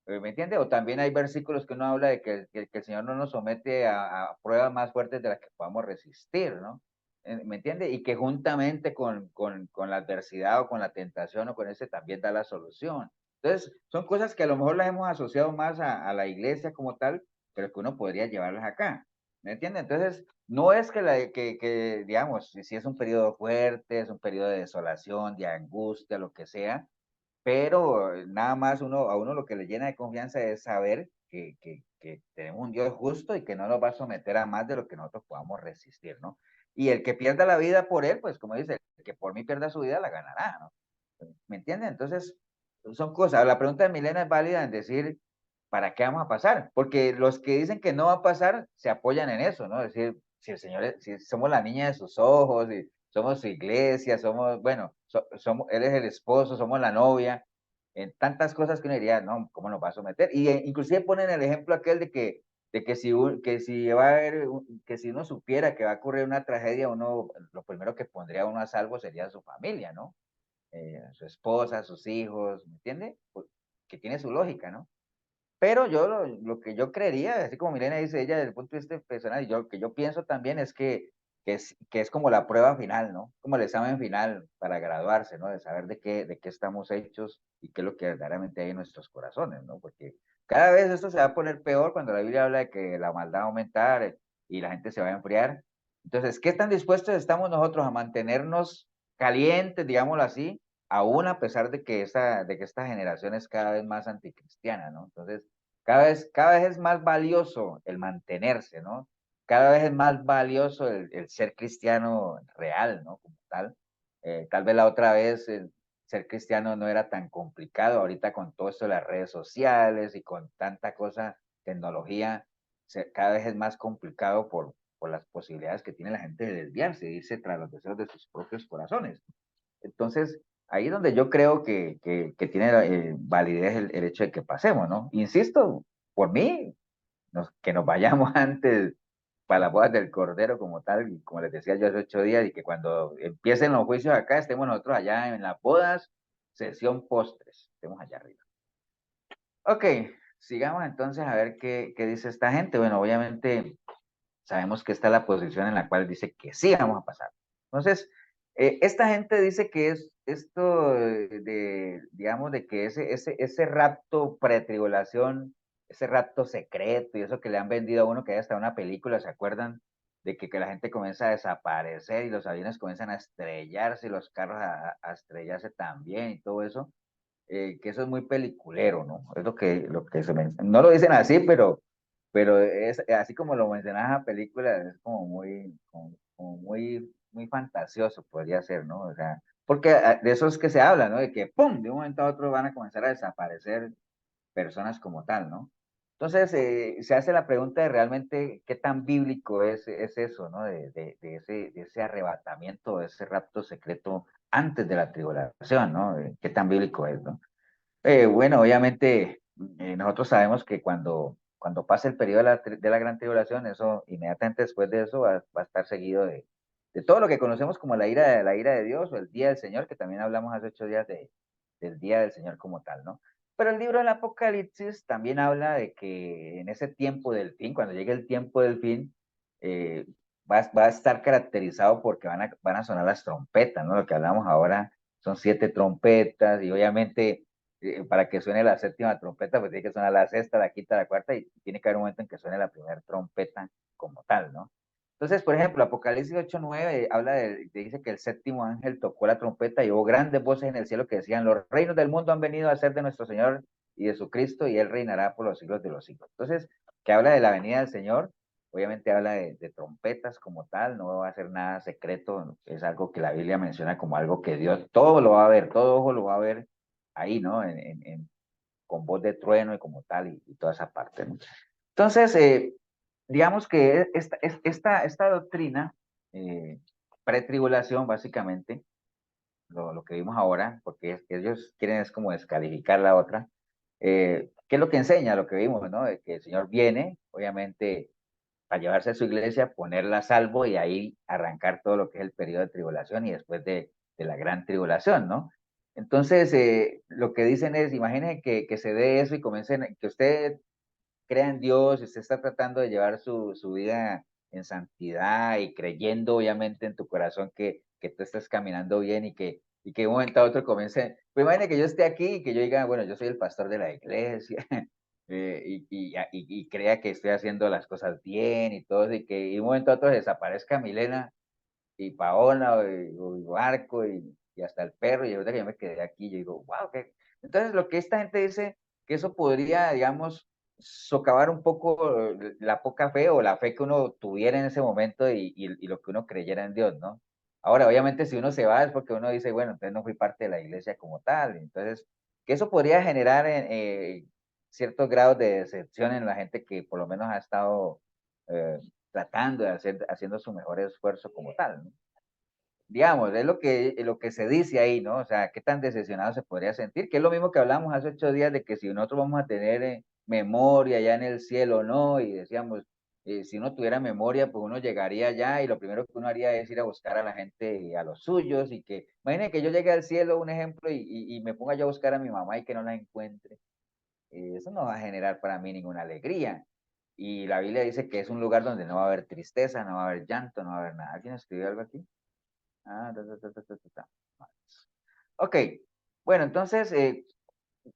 ¿Me entiende? O también hay versículos que uno habla de que el Señor no nos somete a pruebas más fuertes de las que podamos resistir, ¿no? ¿Me entiende? Y que juntamente con la adversidad o con la tentación o con ese también da la solución. Entonces, son cosas que a lo mejor las hemos asociado más a la iglesia como tal, pero que uno podría llevarlas acá. ¿Me entiende? Entonces, no es digamos, si es un periodo fuerte, es un periodo de desolación, de angustia, lo que sea, pero nada más a uno lo que le llena de confianza es saber que tenemos un Dios justo y que no nos va a someter a más de lo que nosotros podamos resistir, ¿no? Y el que pierda la vida por él, pues como dice, el que por mí pierda su vida la ganará, ¿no? ¿Me entienden? Entonces, son cosas. La pregunta de Milena es válida en decir, ¿para qué vamos a pasar? Porque los que dicen que no va a pasar se apoyan en eso, ¿no? Es decir, si el Señor, si somos la niña de sus ojos, y somos su iglesia, somos, bueno, él es el esposo, somos la novia, en tantas cosas que uno diría, no, ¿cómo nos va a someter? Y inclusive ponen el ejemplo aquel que si va a haber, que si uno supiera que va a ocurrir una tragedia, lo primero que pondría uno a salvo sería su familia, ¿no? Su esposa, sus hijos, ¿me entiende? Que tiene su lógica, ¿no? Pero yo lo que yo creería, así como Milena dice ella, desde el punto de vista personal, y que yo pienso también es que es como la prueba final, ¿no? Como el examen final para graduarse, ¿no? De saber de qué estamos hechos y qué es lo que verdaderamente hay en nuestros corazones, ¿no? Porque cada vez esto se va a poner peor cuando la Biblia habla de que la maldad va a aumentar, y la gente se va a enfriar. Entonces, ¿qué tan dispuestos estamos nosotros a mantenernos calientes, digámoslo así, aún a pesar de que esta generación es cada vez más anticristiana, ¿no? Entonces, cada vez es más valioso el mantenerse, ¿no? Cada vez es más valioso el ser cristiano real, ¿no? Como tal. Tal vez la otra vez el ser cristiano no era tan complicado. Ahorita con todo esto de las redes sociales y con tanta cosa, tecnología, cada vez es más complicado por las posibilidades que tiene la gente de desviarse, de irse tras los deseos de sus propios corazones. Entonces, ahí es donde yo creo que tiene validez el hecho de que pasemos, ¿no? Insisto, por mí, que nos vayamos antes para las bodas del Cordero como tal, y como les decía yo hace 8 días, y que cuando empiecen los juicios acá, estemos nosotros allá en las bodas, sesión postres, estemos allá arriba. Ok, sigamos entonces a ver qué dice esta gente. Bueno, obviamente sabemos que esta es la posición en la cual dice que sí vamos a pasar. Entonces, esta gente dice que esto digamos, de que ese rapto pretribulación, ese rapto secreto y eso que le han vendido a uno, que hay hasta una película, ¿se acuerdan? De que la gente comienza a desaparecer y los aviones comienzan a estrellarse y los carros a estrellarse también y todo eso, que eso es muy peliculero, ¿no? Es lo que no lo dicen así, pero es así como lo mencionas en la película, es como muy fantasioso, podría ser, ¿no? O sea, porque de eso es que se habla, ¿no? De que, ¡pum!, de un momento a otro van a comenzar a desaparecer personas como tal, ¿no? Entonces, se hace la pregunta de realmente qué tan bíblico es eso, ¿no? De ese arrebatamiento, de ese rapto secreto antes de la tribulación, ¿no? Qué tan bíblico es, ¿no? Bueno, obviamente nosotros sabemos que cuando pase el periodo de la gran tribulación, eso inmediatamente después de eso va a estar seguido de todo lo que conocemos como la ira de Dios o el día del Señor, que también hablamos hace 8 días del día del Señor como tal, ¿no? Pero el libro del Apocalipsis también habla de que en ese tiempo del fin, cuando llegue el tiempo del fin, eh, va a estar caracterizado porque van a sonar las trompetas, ¿no? Lo que hablamos ahora son 7 trompetas y obviamente para que suene la séptima trompeta, pues tiene que sonar la sexta, la quinta, la cuarta, y tiene que haber un momento en que suene la primera trompeta como tal, ¿no? Entonces, por ejemplo, Apocalipsis 8:9 dice que el séptimo ángel tocó la trompeta y hubo grandes voces en el cielo que decían, los reinos del mundo han venido a ser de nuestro Señor y de su Cristo, y Él reinará por los siglos de los siglos. Entonces, que habla de la venida del Señor, obviamente habla de trompetas como tal, no va a ser nada secreto, es algo que la Biblia menciona como algo que Dios, todo lo va a ver, todo ojo lo va a ver ahí, ¿no? Con voz de trueno y como tal, y toda esa parte, ¿no? Entonces, digamos que esta doctrina, pretribulación, básicamente, lo que vimos ahora, porque ellos quieren es como descalificar la otra, ¿qué es lo que enseña? Lo que vimos, ¿no? De que el Señor viene, obviamente, para llevarse a su iglesia, ponerla a salvo y ahí arrancar todo lo que es el periodo de tribulación y después de la gran tribulación, ¿no? Entonces, lo que dicen es, imaginen que se dé eso y comiencen, que usted crea en Dios y usted está tratando de llevar su vida en santidad y creyendo obviamente en tu corazón que tú estás caminando bien y que de un momento a otro comience, pues imagine que yo esté aquí y que yo diga, bueno, yo soy el pastor de la iglesia, y crea que estoy haciendo las cosas bien y todo, y que de un momento a otro desaparezca Milena y Paola y Marco y hasta el perro, y ahorita que yo me quedé aquí, yo digo, wow, ¿qué? Entonces lo que esta gente dice, que eso podría, digamos, socavar un poco la poca fe o la fe que uno tuviera en ese momento y lo que uno creyera en Dios, ¿no? Ahora, obviamente, si uno se va es porque uno dice, bueno, entonces no fui parte de la iglesia como tal, entonces, que eso podría generar ciertos grados de decepción en la gente que por lo menos ha estado tratando de haciendo su mejor esfuerzo como tal, ¿no? Digamos, es lo que se dice ahí, ¿no? O sea, qué tan decepcionado se podría sentir, que es lo mismo que hablamos hace 8 días de que si nosotros vamos a tener memoria allá en el cielo o no, y decíamos, si uno tuviera memoria, pues uno llegaría allá y lo primero que uno haría es ir a buscar a la gente y a los suyos, y que, imagínense que yo llegue al cielo, un ejemplo, y me ponga yo a buscar a mi mamá y que no la encuentre. Eso no va a generar para mí ninguna alegría. Y la Biblia dice que es un lugar donde no va a haber tristeza, no va a haber llanto, no va a haber nada. ¿Alguien escribió algo aquí? Ah, Ok, bueno, entonces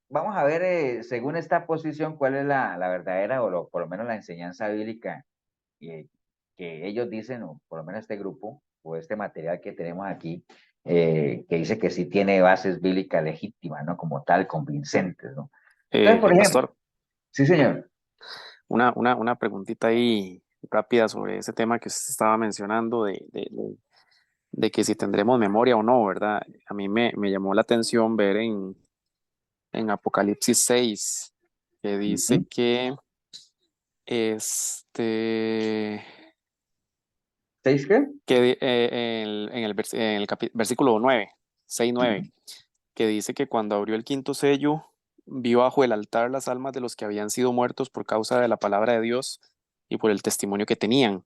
vamos a ver, según esta posición, cuál es la verdadera por lo menos la enseñanza bíblica eh, que ellos dicen, o por lo menos este grupo, o este material que tenemos aquí, que dice que sí tiene bases bíblicas legítimas, ¿no? Como tal, convincentes, ¿no? Entonces, por ejemplo, Pastor, sí, señor. una preguntita ahí rápida sobre ese tema que usted estaba mencionando de que si tendremos memoria o no, ¿verdad? A mí me llamó la atención ver en Apocalipsis 6 que dice Ujú. que este ¿Seis qué? en el versículo 9, 6, 9, Ujú. que dice que cuando abrió el quinto sello, vio bajo el altar las almas de los que habían sido muertos por causa de la palabra de Dios y por el testimonio que tenían,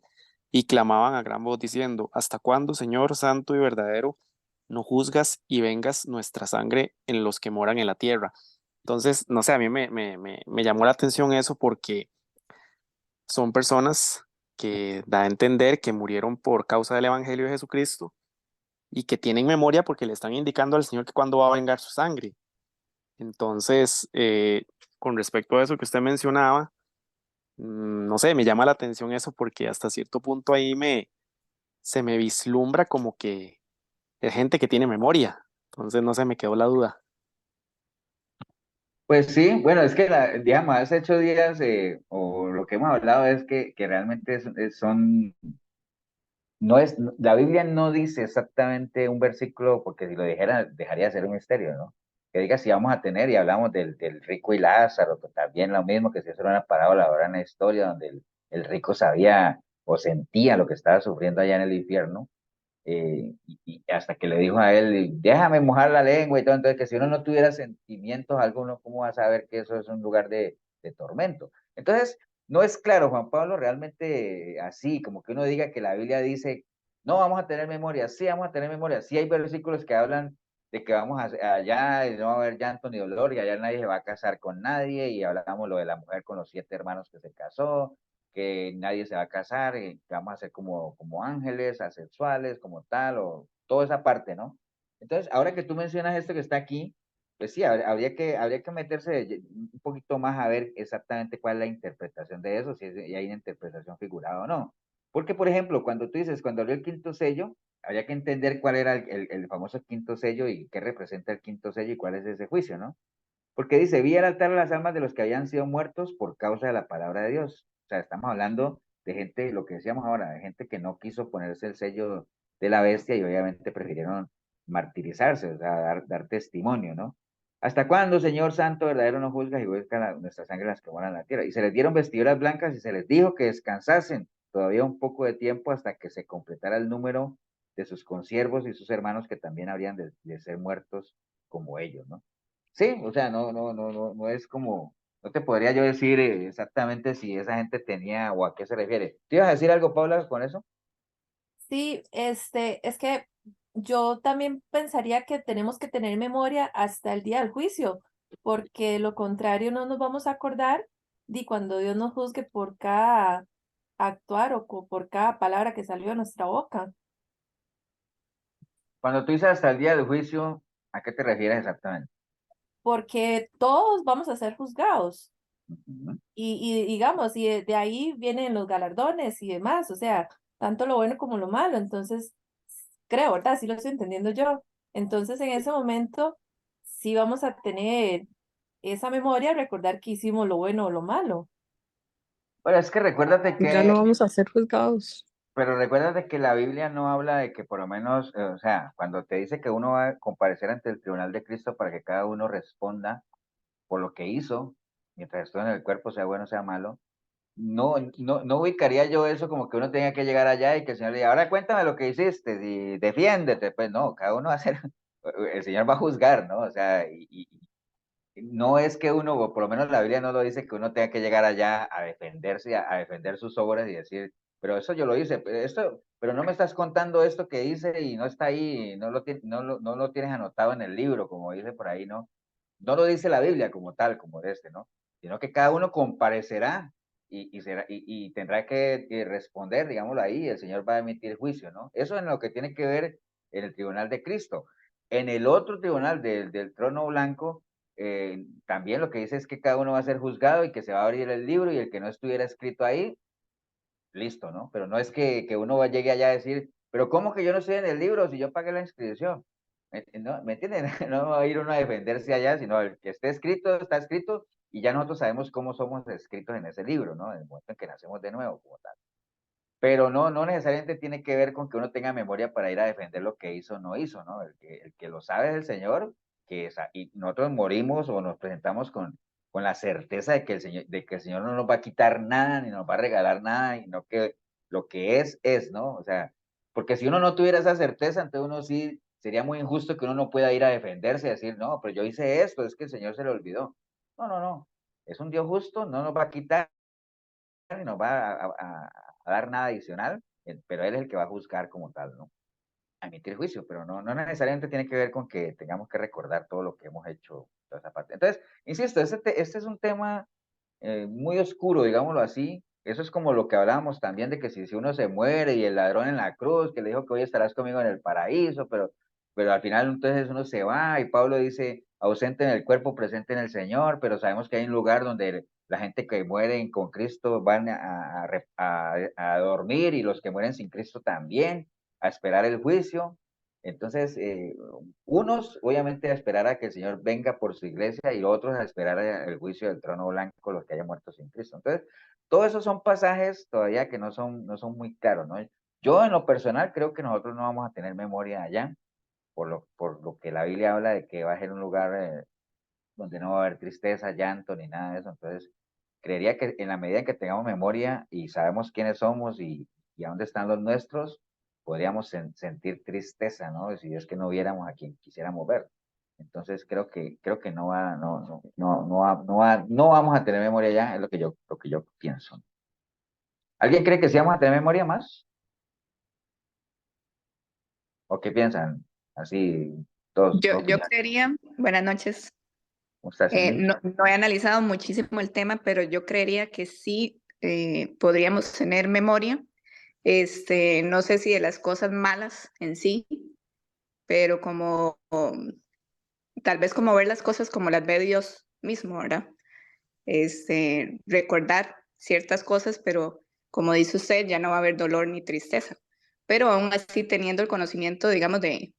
y clamaban a gran voz diciendo, ¿hasta cuándo, Señor santo y verdadero, no juzgas y vengas nuestra sangre en los que moran en la tierra? Entonces, no sé, a mí me llamó la atención eso porque son personas que da a entender que murieron por causa del Evangelio de Jesucristo y que tienen memoria porque le están indicando al Señor que cuándo va a vengar su sangre. Entonces, con respecto a eso que usted mencionaba, no sé, me llama la atención eso porque hasta cierto punto ahí se me vislumbra como que es gente que tiene memoria. Entonces, no sé, me quedó la duda. Pues sí, bueno, es que, digamos, hace 8 días, o lo que hemos hablado es que realmente son, no es, la Biblia no dice exactamente un versículo, porque si lo dijera, dejaría de ser un misterio, ¿no? Que diga si vamos a tener, y hablamos del rico y Lázaro, que también lo mismo, que si eso era una parábola, ahora en la historia, donde el rico sabía o sentía lo que estaba sufriendo allá en el infierno, y hasta que le dijo a él, déjame mojar la lengua y todo, entonces que si uno no tuviera sentimientos alguno, ¿cómo va a saber que eso es un lugar de tormento? Entonces, no es claro, Juan Pablo, realmente así, como que uno diga que la Biblia dice, no vamos a tener memoria, sí vamos a tener memoria, sí hay versículos que hablan de que vamos allá y no va a haber llanto ni dolor y allá nadie se va a casar con nadie y hablamos lo de la mujer con los 7 hermanos que se casó, que nadie se va a casar, que vamos a ser como ángeles, asexuales, como tal, o toda esa parte, ¿no? Entonces, ahora que tú mencionas esto que está aquí, pues sí, habría que meterse un poquito más a ver exactamente cuál es la interpretación de eso, si hay una interpretación figurada o no. Porque, por ejemplo, cuando tú dices, cuando abrió el quinto sello, habría que entender cuál era el famoso quinto sello y qué representa el quinto sello y cuál es ese juicio, ¿no? Porque dice, vi al altar las almas de los que habían sido muertos por causa de la palabra de Dios. O sea, estamos hablando de gente, lo que decíamos ahora, de gente que no quiso ponerse el sello de la bestia y obviamente prefirieron martirizarse, o sea, dar testimonio, ¿no? ¿Hasta cuándo, Señor Santo, verdadero, no juzgas y busca nuestra sangre las que moran en la tierra? Y se les dieron vestiduras blancas y se les dijo que descansasen todavía un poco de tiempo hasta que se completara el número de sus consiervos y sus hermanos que también habrían de ser muertos como ellos, ¿no? Sí, o sea, no es como, no te podría yo decir exactamente si esa gente tenía o a qué se refiere. ¿Te ibas a decir algo, Paula, con eso? Sí, es que yo también pensaría que tenemos que tener memoria hasta el día del juicio, porque de lo contrario no nos vamos a acordar de cuando Dios nos juzgue por cada actuar o por cada palabra que salió de nuestra boca, Cuando tú dices hasta el día del juicio, ¿a qué te refieres exactamente? porque todos vamos a ser juzgados. Ujú. Y digamos, y de ahí vienen los galardones y demás, o sea, tanto lo bueno como lo malo. Entonces, creo, ¿verdad? Así lo estoy entendiendo yo. Entonces, en ese momento, sí vamos a tener esa memoria, recordar que hicimos lo bueno o lo malo. Bueno, es que recuérdate Ya no que, vamos a ser juzgados. pero recuérdate que la Biblia no habla de que por lo menos, o sea, cuando te dice que uno va a comparecer ante el tribunal de Cristo para que cada uno responda por lo que hizo, mientras estuvo en el cuerpo, sea bueno o sea malo, no ubicaría yo eso como que uno tenga que llegar allá y que el Señor le diga, ahora cuéntame lo que hiciste y defiéndete. Pues no, cada uno va a hacer, el Señor va a juzgar, ¿no? O sea, y no es que uno, o por lo menos la Biblia no lo dice, que uno tenga que llegar allá a defenderse, a defender sus obras y decir, pero eso yo lo hice, pero no me estás contando esto que hice y no está ahí, no lo tienes anotado en el libro, como dice por ahí, ¿no? No lo dice la Biblia como tal, como de este, ¿no? Sino que cada uno comparecerá y tendrá que responder, digámoslo ahí, y el Señor va a emitir juicio, ¿no? Eso es lo que tiene que ver en el tribunal de Cristo. En el otro tribunal del trono blanco, también lo que dice es que cada uno va a ser juzgado y que se va a abrir el libro y el que no estuviera escrito ahí, listo, ¿no? Pero no es que uno llegue allá a decir, pero ¿cómo que yo no estoy en el libro si yo pagué la inscripción? ¿Me entienden? No va a ir uno a defenderse allá, sino el que esté escrito, está escrito, y ya nosotros sabemos cómo somos escritos en ese libro, ¿no? En el momento en que nacemos de nuevo, como tal. Pero no necesariamente tiene que ver con que uno tenga memoria para ir a defender lo que hizo o no hizo, ¿no? El que lo sabe es el Señor, y nosotros morimos o nos presentamos con la certeza de que el Señor no nos va a quitar nada, ni nos va a regalar nada, sino que lo que es, ¿no? O sea, porque si uno no tuviera esa certeza, entonces uno sí, sería muy injusto que uno no pueda ir a defenderse y decir, no, pero yo hice esto, es que el Señor se le olvidó. No. Es un Dios justo, no nos va a quitar ni nos va a dar nada adicional, pero Él es el que va a juzgar como tal, ¿no? A emitir juicio, pero no necesariamente tiene que ver con que tengamos que recordar todo lo que hemos hecho, toda esa parte. Entonces, insisto, este es un tema muy oscuro, digámoslo así, eso es como lo que hablábamos también de que si uno se muere y el ladrón en la cruz, que le dijo que hoy estarás conmigo en el paraíso, pero al final entonces uno se va y Pablo dice, ausente en el cuerpo, presente en el Señor, pero sabemos que hay un lugar donde la gente que muere con Cristo van a dormir y los que mueren sin Cristo también, a esperar el juicio. Entonces, unos obviamente a esperar a que el Señor venga por su iglesia y otros a esperar el juicio del trono blanco, los que hayan muerto sin Cristo. Entonces, todos esos son pasajes todavía que no son muy claros, ¿no? Yo en lo personal creo que nosotros no vamos a tener memoria allá, por lo que la Biblia habla de que va a ser un lugar donde no va a haber tristeza, llanto ni nada de eso. Entonces, creería que en la medida en que tengamos memoria y sabemos quiénes somos y a dónde están los nuestros, podríamos sentir tristeza, ¿no? Si es que no viéramos a quien quisiéramos ver. Entonces, creo que no vamos a tener memoria ya, es lo que yo pienso. ¿Alguien cree que sí vamos a tener memoria más? ¿O qué piensan? Así, todos, Yo, todos yo opinan. creería, buenas noches, ¿Cómo está, Cindy? no he analizado muchísimo el tema, pero yo creería que sí podríamos tener memoria, no sé si de las cosas malas en sí, pero como tal vez como ver las cosas como las ve Dios mismo, ¿verdad? Recordar ciertas cosas, pero como dice usted, ya no va a haber dolor ni tristeza, pero aún así teniendo el conocimiento, digamos, de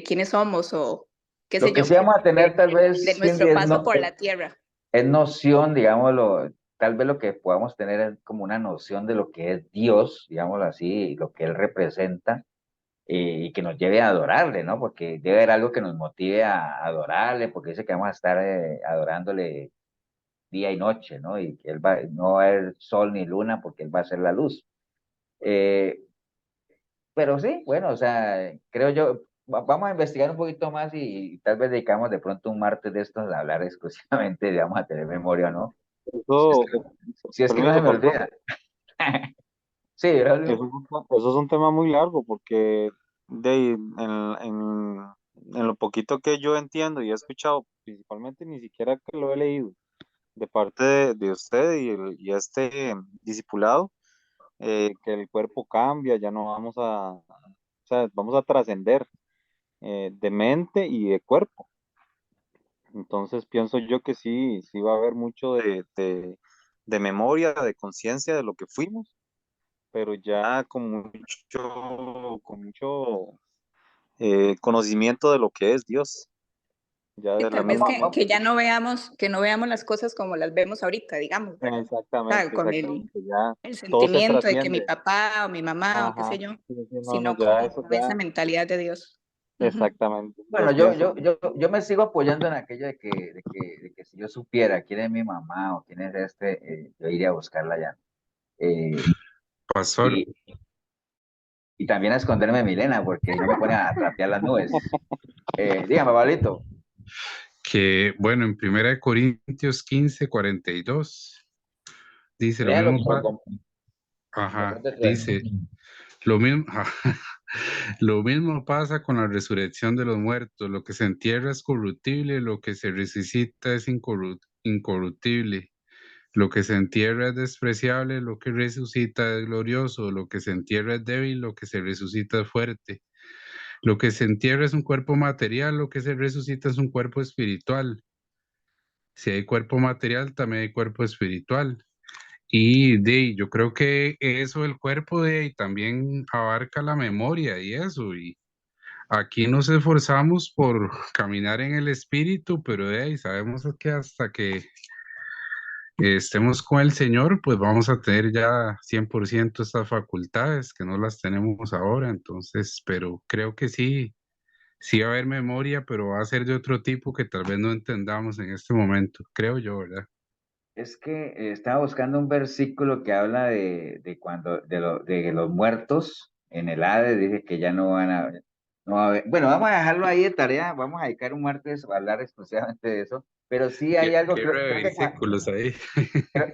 quiénes somos o qué Lo sé que yo, sí vamos a tener tal de vez, Cindy, nuestro paso por la tierra. es noción, digámoslo, tal vez lo que podamos tener es como una noción de lo que es Dios, digámoslo así, y lo que Él representa, y que nos lleve a adorarle, ¿no? Porque debe haber algo que nos motive a adorarle, porque dice que vamos a estar adorándole día y noche, ¿no? Y que no va a haber sol ni luna porque Él va a ser la luz. Eh, pero sí, bueno, o sea, creo yo, vamos a investigar un poquito más y tal vez dedicamos de pronto un martes de estos a hablar exclusivamente de vamos a tener memoria o no. Si es Eso, que, si es que no se permiso, me pastor. olvida. Sí, Braulio. Eso es un tema muy largo porque en lo poquito que yo entiendo y he escuchado, principalmente ni siquiera que lo he leído, de parte de usted y este discipulado, que el cuerpo cambia, ya no vamos o sea, vamos a trascender de mente y de cuerpo. Entonces pienso yo que sí, sí va a haber mucho de memoria, de conciencia de lo que fuimos, pero ya con mucho conocimiento de lo que es Dios, ya Y de la tal vez misma que no veamos las cosas como las vemos ahorita, digamos, ¿verdad? O sea, exactamente, con exactamente, ya el todo se sentimiento de que mi trasciende, papá o mi mamá o qué sé ajá, yo, sí, sí, no, no, sino ya como eso con esa ya, mentalidad de Dios. Ujú. exactamente, yo Bueno, yo, pienso, yo, yo, yo me sigo apoyando en aquello de que si yo supiera quién es mi mamá o quién es yo iría a buscarla ya. Eh, Pastor, y, y también a esconderme de Milena, porque no me pone a trapear las nubes. Dígame, Pablito. que bueno, en 1 Corintios 15:42 dice lo Léalo, mismo, de ajá, pronto suena. dice lo mismo, lo mismo pasa con la resurrección de los muertos, lo que se entierra es corruptible, lo que se resucita es incorruptible, lo que se entierra es despreciable, lo que resucita es glorioso, lo que se entierra es débil, lo que se resucita es fuerte. Lo que se entierra es un cuerpo material, lo que se resucita es un cuerpo espiritual. Si hay cuerpo material, también hay cuerpo espiritual. Yo creo que eso, el cuerpo también abarca la memoria y eso. Y aquí nos esforzamos por caminar en el espíritu, pero sabemos que hasta que estemos con el Señor, pues vamos a tener ya 100% estas facultades que no las tenemos ahora. Entonces, pero creo que sí. Sí va a haber memoria, pero va a ser de otro tipo que tal vez no entendamos en este momento, creo yo, ¿verdad? Es que estaba buscando un versículo que habla de los muertos en el Hades, dice que ya no va a haber. Bueno, vamos a dejarlo ahí de tarea, vamos a dedicar un martes a hablar exclusivamente de eso, pero sí hay algo, ¿Qué versículos ahí?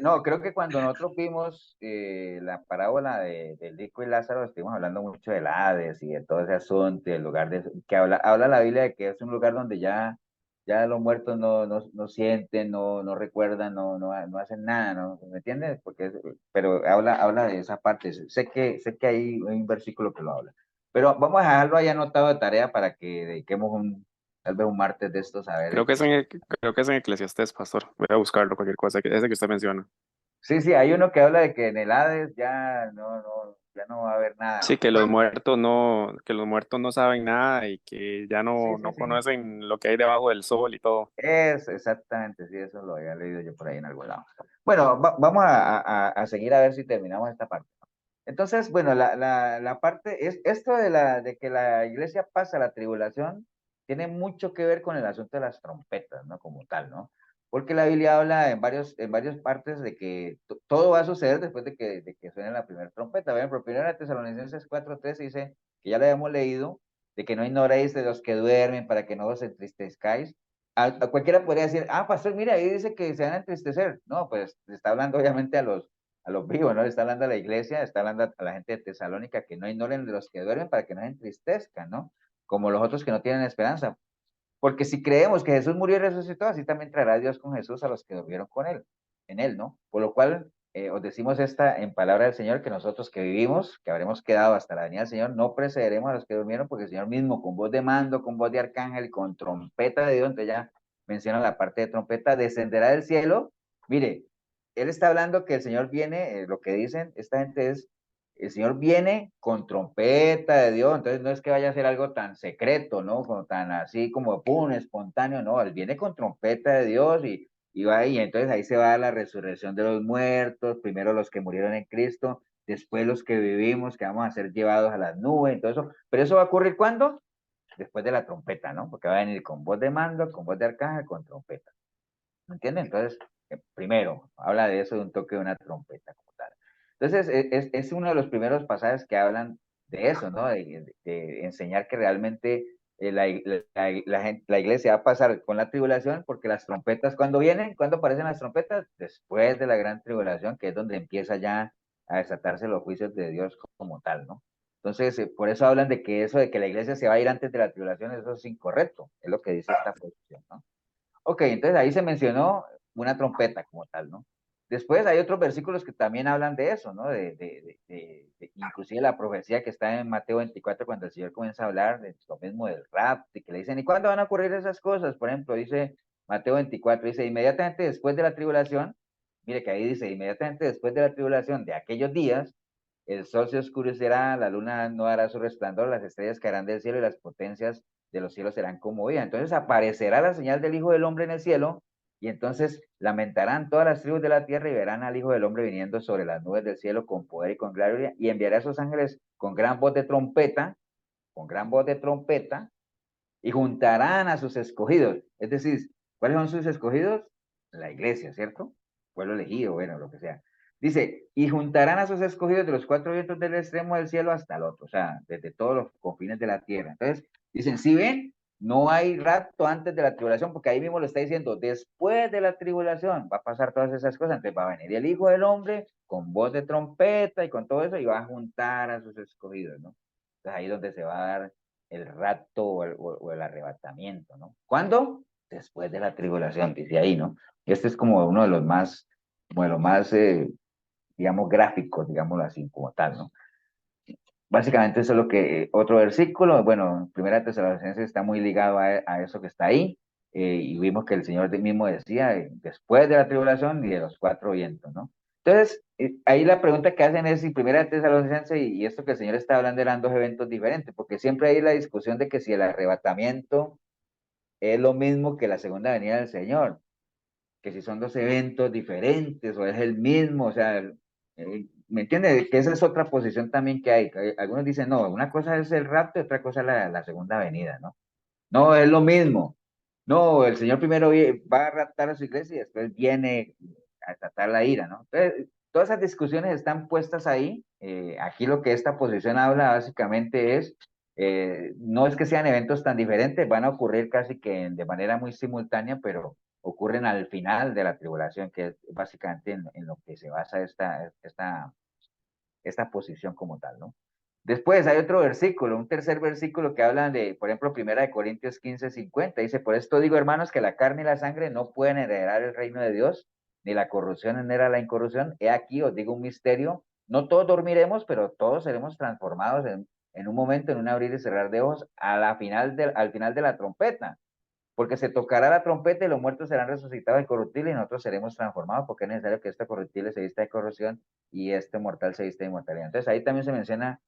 no, creo que cuando nosotros vimos la parábola del rico y Lázaro, estuvimos hablando mucho del Hades y de todo ese asunto, y el lugar que habla la Biblia de que es un lugar donde ya Ya los muertos no sienten, no recuerdan, no hacen nada, ¿no? ¿Me entiendes? Pero habla de esa parte. Sé que hay un versículo que lo habla. Pero vamos a dejarlo ahí anotado de tarea para que dediquemos tal vez un martes de estos a ver Creo que es creo que es en Eclesiastés, pastor. Voy a buscarlo, cualquier cosa, ese que usted menciona. Sí, hay uno que habla de que en el Hades ya no va a haber Sí, nada. que los muertos no saben nada y que ya Sí, no sí. conocen lo que hay debajo del sol y todo. Exactamente, sí, eso lo había leído yo por ahí en algún lado. Bueno, vamos a seguir a ver si terminamos esta parte. Entonces, bueno, la parte es esto de que la iglesia pasa la tribulación, tiene mucho que ver con el asunto de las trompetas, ¿no? Como tal, ¿no? Porque la Biblia habla en varias partes de que todo va a suceder después de que suene la primera trompeta. Por ejemplo, 1 Tesalonicenses 4:13 dice, que ya lo habíamos leído, de que no ignoréis de los que duermen para que no os entristezcáis. A cualquiera podría decir, pastor, mira, ahí dice que se van a entristecer. No, pues está hablando obviamente a los vivos, ¿no? Le está hablando a la iglesia, está hablando a la gente de Tesalónica que no ignoren de los que duermen para que no se entristezcan, ¿no? Como los otros que no tienen esperanza. Porque si creemos que Jesús murió y resucitó, así también traerá Dios con Jesús a los que durmieron con él, en él, ¿no? Por lo cual, os decimos esta en palabra del Señor, que nosotros que vivimos, que habremos quedado hasta la venida del Señor, no precederemos a los que durmieron, porque el Señor mismo, con voz de mando, con voz de arcángel, con trompeta de Dios, entonces ya menciona la parte de trompeta, descenderá del cielo. Mire, él está hablando que el Señor viene, lo que dicen esta gente es, el Señor viene con trompeta de Dios, entonces no es que vaya a ser algo tan secreto, ¿no? Como tan así como pum, espontáneo, no, él viene con trompeta de Dios y va ahí, entonces ahí se va a la resurrección de los muertos, primero los que murieron en Cristo, después los que vivimos, que vamos a ser llevados a las nubes, y todo eso, pero eso va a ocurrir ¿cuándo? Después de la trompeta, ¿no? Porque va a venir con voz de mando, con voz de arcángel, con trompeta. ¿Me entienden? Entonces, primero, habla de eso, de un toque de una trompeta como tal. Entonces, es uno de los primeros pasajes que hablan de eso, ¿no? De enseñar que realmente la iglesia va a pasar con la tribulación, porque las trompetas, ¿cuándo vienen? ¿Cuándo aparecen las trompetas? Después de la gran tribulación, que es donde empieza ya a desatarse los juicios de Dios como tal, ¿no? Entonces, por eso hablan de que eso de que la iglesia se va a ir antes de la tribulación, eso es incorrecto, es lo que dice esta posición, ¿no? Ok, entonces ahí se mencionó una trompeta como tal, ¿no? Después hay otros versículos que también hablan de eso, ¿no? Inclusive la profecía que está en Mateo 24, cuando el Señor comienza a hablar de lo mismo del rap, de que le dicen, ¿y cuándo van a ocurrir esas cosas? Por ejemplo, dice Mateo 24, dice, inmediatamente después de la tribulación, mire que ahí dice, inmediatamente después de la tribulación de aquellos días, el sol se oscurecerá, la luna no hará su resplandor, las estrellas caerán del cielo y las potencias de los cielos serán conmovidas. Entonces aparecerá la señal del Hijo del Hombre en el cielo, y entonces lamentarán todas las tribus de la tierra y verán al Hijo del Hombre viniendo sobre las nubes del cielo con poder y con gloria, y enviará a sus ángeles con gran voz de trompeta, y juntarán a sus escogidos. Es decir, ¿cuáles son sus escogidos? La iglesia, ¿cierto? Pueblo elegido, bueno, lo que sea. Dice, y juntarán a sus escogidos de los cuatro vientos del extremo del cielo hasta el otro, o sea, desde todos los confines de la tierra. Entonces, dicen, si ven, no hay rapto antes de la tribulación, porque ahí mismo lo está diciendo, después de la tribulación va a pasar todas esas cosas, entonces va a venir el Hijo del Hombre con voz de trompeta y con todo eso, y va a juntar a sus escogidos, ¿no? Entonces ahí es donde se va a dar el rapto o el arrebatamiento, ¿no? ¿Cuándo? Después de la tribulación, dice ahí, ¿no? Este es como uno de los más digamos, gráficos, digámoslo así, como tal, ¿no? Básicamente eso es lo que, otro versículo, bueno, Primera Tesalonicenses está muy ligado a eso que está ahí, y vimos que el Señor mismo decía, después de la tribulación y de los cuatro vientos, ¿no? Entonces, ahí la pregunta que hacen es si Primera Tesalonicenses y esto que el Señor está hablando eran dos eventos diferentes, porque siempre hay la discusión de que si el arrebatamiento es lo mismo que la segunda venida del Señor, que si son dos eventos diferentes o es el mismo, o sea, ¿me entiendes? Que esa es otra posición también que hay. Algunos dicen, no, una cosa es el rapto y otra cosa es la segunda venida, ¿no? No, es lo mismo. No, el Señor primero va a raptar a su iglesia y después viene a tratar la ira, ¿no? Entonces, todas esas discusiones están puestas ahí. Aquí lo que esta posición habla básicamente es, no es que sean eventos tan diferentes, van a ocurrir casi que de manera muy simultánea, pero ocurren al final de la tribulación, que es básicamente en lo que se basa esta posición como tal, ¿no? Después hay otro versículo, un tercer versículo que habla de, por ejemplo, 1 Corintios 15:50, dice, por esto digo, hermanos, que la carne y la sangre no pueden heredar el reino de Dios, ni la corrupción hereda la incorrupción. He aquí, os digo un misterio, no todos dormiremos, pero todos seremos transformados en un momento, en un abrir y cerrar de ojos, al final de la trompeta, porque se tocará la trompeta y los muertos serán resucitados incorruptibles y nosotros seremos transformados, porque es necesario que este corruptible se vista de corrupción y este mortal se vista de inmortalidad. Entonces ahí también se menciona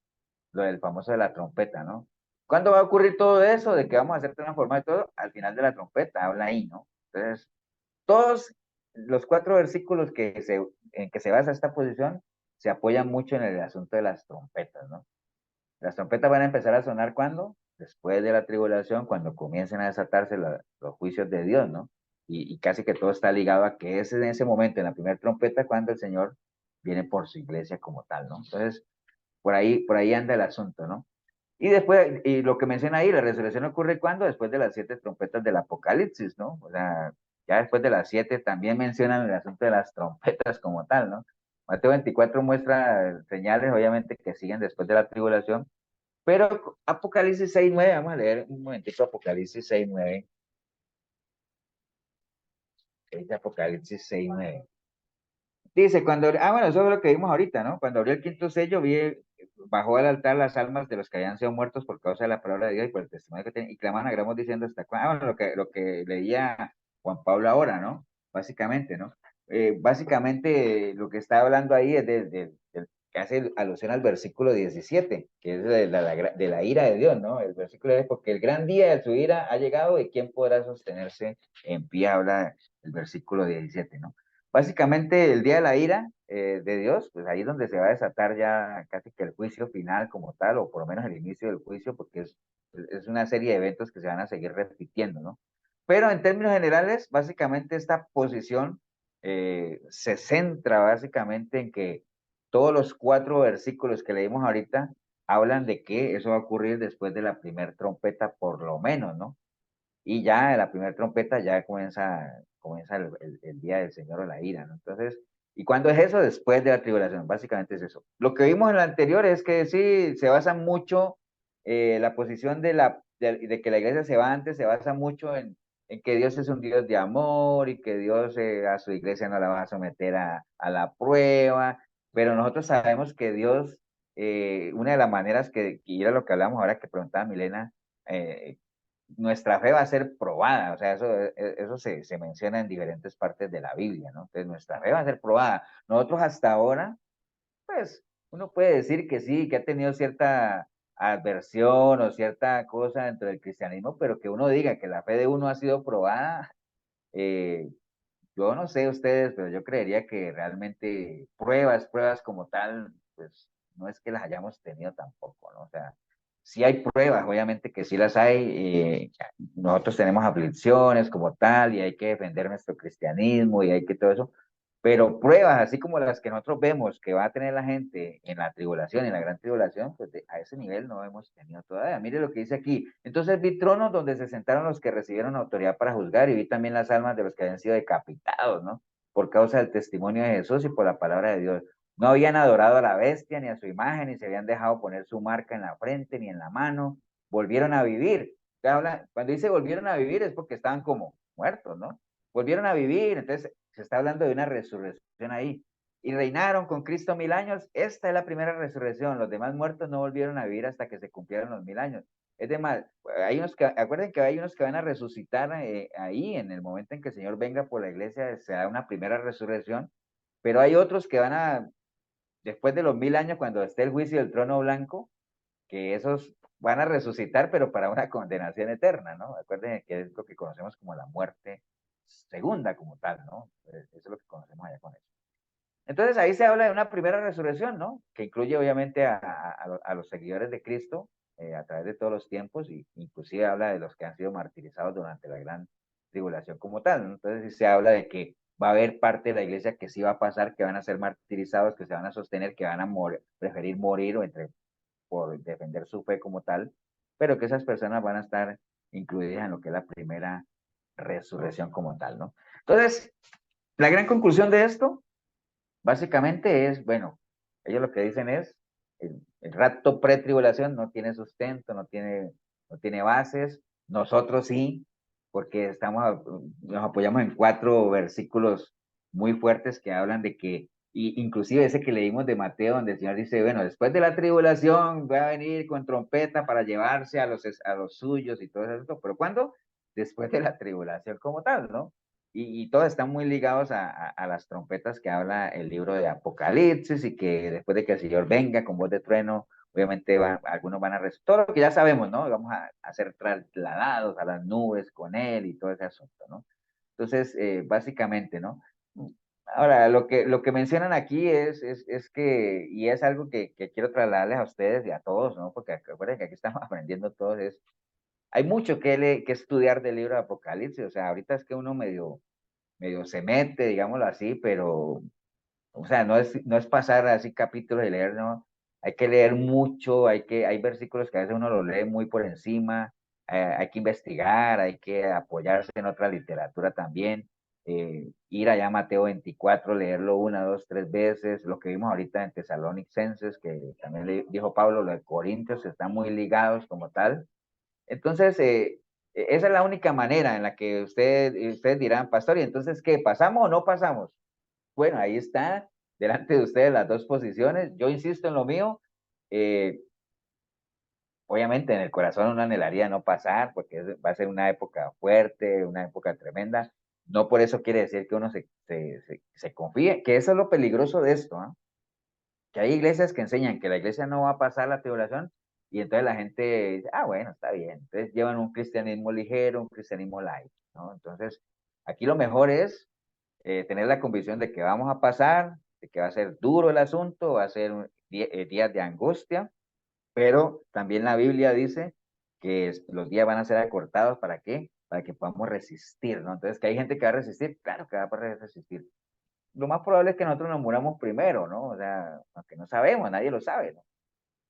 lo del famoso de la trompeta, ¿no? ¿Cuándo va a ocurrir todo eso de que vamos a ser transformados y todo? Al final de la trompeta, habla ahí, ¿no? Entonces, todos los 4 versículos en que se basa esta posición se apoyan mucho en el asunto de las trompetas, ¿no? Las trompetas van a empezar a sonar ¿cuándo? Después de la tribulación, cuando comiencen a desatarse los juicios de Dios, ¿no? Y casi que todo está ligado a que es en ese momento, en la primera trompeta, cuando el Señor viene por su iglesia como tal, ¿no? Entonces, por ahí anda el asunto, ¿no? Y después, y lo que menciona ahí, la resurrección ocurre cuando, después de las 7 trompetas del Apocalipsis, ¿no? O sea, ya después de las 7 también mencionan el asunto de las trompetas como tal, ¿no? Mateo 24 muestra señales, obviamente, que siguen después de la tribulación, pero Apocalipsis 6:9, vamos a leer un momentito Apocalipsis 6:9. Dice Apocalipsis 6:9. Dice, bueno, eso es lo que vimos ahorita, ¿no? Cuando abrió el quinto sello, bajó al altar las almas de los que habían sido muertos por causa de la palabra de Dios y por el testimonio que tenían, y clamaban a gran voz diciendo hasta cuándo. Bueno, lo que leía Juan Pablo ahora, ¿no? Básicamente, ¿no? Básicamente, lo que está hablando ahí es que hace alusión al versículo 17, que es de la ira de Dios, ¿no? El versículo es porque el gran día de su ira ha llegado y quién podrá sostenerse en pie, habla el versículo 17, ¿no? Básicamente el día de la ira de Dios, pues ahí es donde se va a desatar ya casi que el juicio final como tal, o por lo menos el inicio del juicio, porque es una serie de eventos que se van a seguir repitiendo, ¿no? Pero en términos generales, básicamente esta posición se centra básicamente en que todos los 4 versículos que leímos ahorita hablan de que eso va a ocurrir después de la primera trompeta, por lo menos, ¿no? Y ya en la primera trompeta ya comienza el día del Señor o la ira, ¿no? Entonces, ¿y cuándo es eso? Después de la tribulación, básicamente es eso. Lo que vimos en la anterior es que sí, se basa mucho, la posición de que la iglesia se va antes, se basa mucho en que Dios es un Dios de amor y que Dios a su iglesia no la va a someter a la prueba, pero nosotros sabemos que Dios, una de las maneras y era lo que hablamos ahora que preguntaba Milena, nuestra fe va a ser probada, o sea, eso se menciona en diferentes partes de la Biblia, ¿no? Entonces, nuestra fe va a ser probada. Nosotros hasta ahora, pues, uno puede decir que sí, que ha tenido cierta adversión o cierta cosa dentro del cristianismo, pero que uno diga que la fe de uno ha sido probada, eh, yo no sé ustedes, pero yo creería que realmente pruebas como tal, pues no es que las hayamos tenido tampoco, ¿no? O sea, sí hay pruebas, obviamente que sí las hay. Nosotros tenemos aflicciones como tal y hay que defender nuestro cristianismo y hay que todo eso, pero pruebas, así como las que nosotros vemos que va a tener la gente en la tribulación, en la gran tribulación, pues a ese nivel no hemos tenido todavía. Mire lo que dice aquí. Entonces vi tronos donde se sentaron los que recibieron autoridad para juzgar y vi también las almas de los que habían sido decapitados, ¿no? Por causa del testimonio de Jesús y por la palabra de Dios. No habían adorado a la bestia ni a su imagen, ni se habían dejado poner su marca en la frente ni en la mano. Volvieron a vivir. Cuando dice volvieron a vivir es porque estaban como muertos, ¿no? Volvieron a vivir, entonces se está hablando de una resurrección ahí. Y reinaron con Cristo 1000 años. Esta es la primera resurrección. Los demás muertos no volvieron a vivir hasta que se cumplieron los 1000 años. Es demás, acuerden que hay unos que van a resucitar ahí en el momento en que el Señor venga por la iglesia, se da una primera resurrección, pero hay otros que después de los 1000 años, cuando esté el juicio del trono blanco, que esos van a resucitar, pero para una condenación eterna, ¿no? Acuérdense que es lo que conocemos como la muerte segunda como tal, ¿no? Eso es lo que conocemos allá con eso. Entonces ahí se habla de una primera resurrección, ¿no? Que incluye obviamente a los seguidores de Cristo a través de todos los tiempos, y inclusive habla de los que han sido martirizados durante la gran tribulación como tal, ¿no? Entonces sí se habla de que va a haber parte de la iglesia que sí va a pasar, que van a ser martirizados, que se van a sostener, que van a preferir morir por defender su fe como tal, pero que esas personas van a estar incluidas en lo que es la primera resurrección como tal, ¿no? Entonces, la gran conclusión de esto, básicamente es, bueno, ellos lo que dicen es, el rapto pretribulación no tiene sustento, no tiene bases. Nosotros sí, porque nos apoyamos en 4 versículos muy fuertes que hablan de que, y inclusive ese que leímos de Mateo, donde el Señor dice, bueno, después de la tribulación va a venir con trompeta para llevarse a los suyos y todo eso, pero ¿cuándo? Después de la tribulación como tal, ¿no? Y todos están muy ligados a las trompetas que habla el libro de Apocalipsis y que después de que el Señor venga con voz de trueno, obviamente algunos van a resucitar, todo lo que ya sabemos, ¿no? Vamos a ser trasladados a las nubes con Él y todo ese asunto, ¿no? Entonces, básicamente, ¿no? Ahora, lo que mencionan aquí es que, y es algo que quiero trasladarles a ustedes y a todos, ¿no? Porque acuérdense que aquí estamos aprendiendo todos, hay mucho que estudiar del libro de Apocalipsis, o sea, ahorita es que uno medio se mete, digámoslo así, pero, o sea, no es pasar así capítulos y leer, no, hay que leer mucho, hay versículos que a veces uno los lee muy por encima, hay que investigar, hay que apoyarse en otra literatura también, ir allá a Mateo 24, leerlo 1, 2, 3 veces, lo que vimos ahorita en Tesalonicenses, que también le dijo Pablo, lo de Corintios, están muy ligados como tal. Entonces, esa es la única manera en la que ustedes dirán, pastor, ¿y entonces qué? ¿Pasamos o no pasamos? Bueno, ahí está, delante de ustedes las 2 posiciones. Yo insisto en lo mío. eh, Obviamente en el corazón uno anhelaría no pasar, porque va a ser una época fuerte, una época tremenda. No por eso quiere decir que uno se confíe, que eso es lo peligroso de esto, ¿ah? Que hay iglesias que enseñan que la iglesia no va a pasar la tribulación y entonces la gente dice, ah, bueno, está bien. Entonces llevan un cristianismo ligero, un cristianismo light, ¿no? Entonces, aquí lo mejor es tener la convicción de que vamos a pasar, de que va a ser duro el asunto, va a ser días de angustia, pero también la Biblia dice que los días van a ser acortados, ¿para qué? Para que podamos resistir, ¿no? Entonces, que hay gente que va a resistir, claro que va a poder resistir. Lo más probable es que nosotros nos muramos primero, ¿no? O sea, aunque no sabemos, nadie lo sabe, ¿no?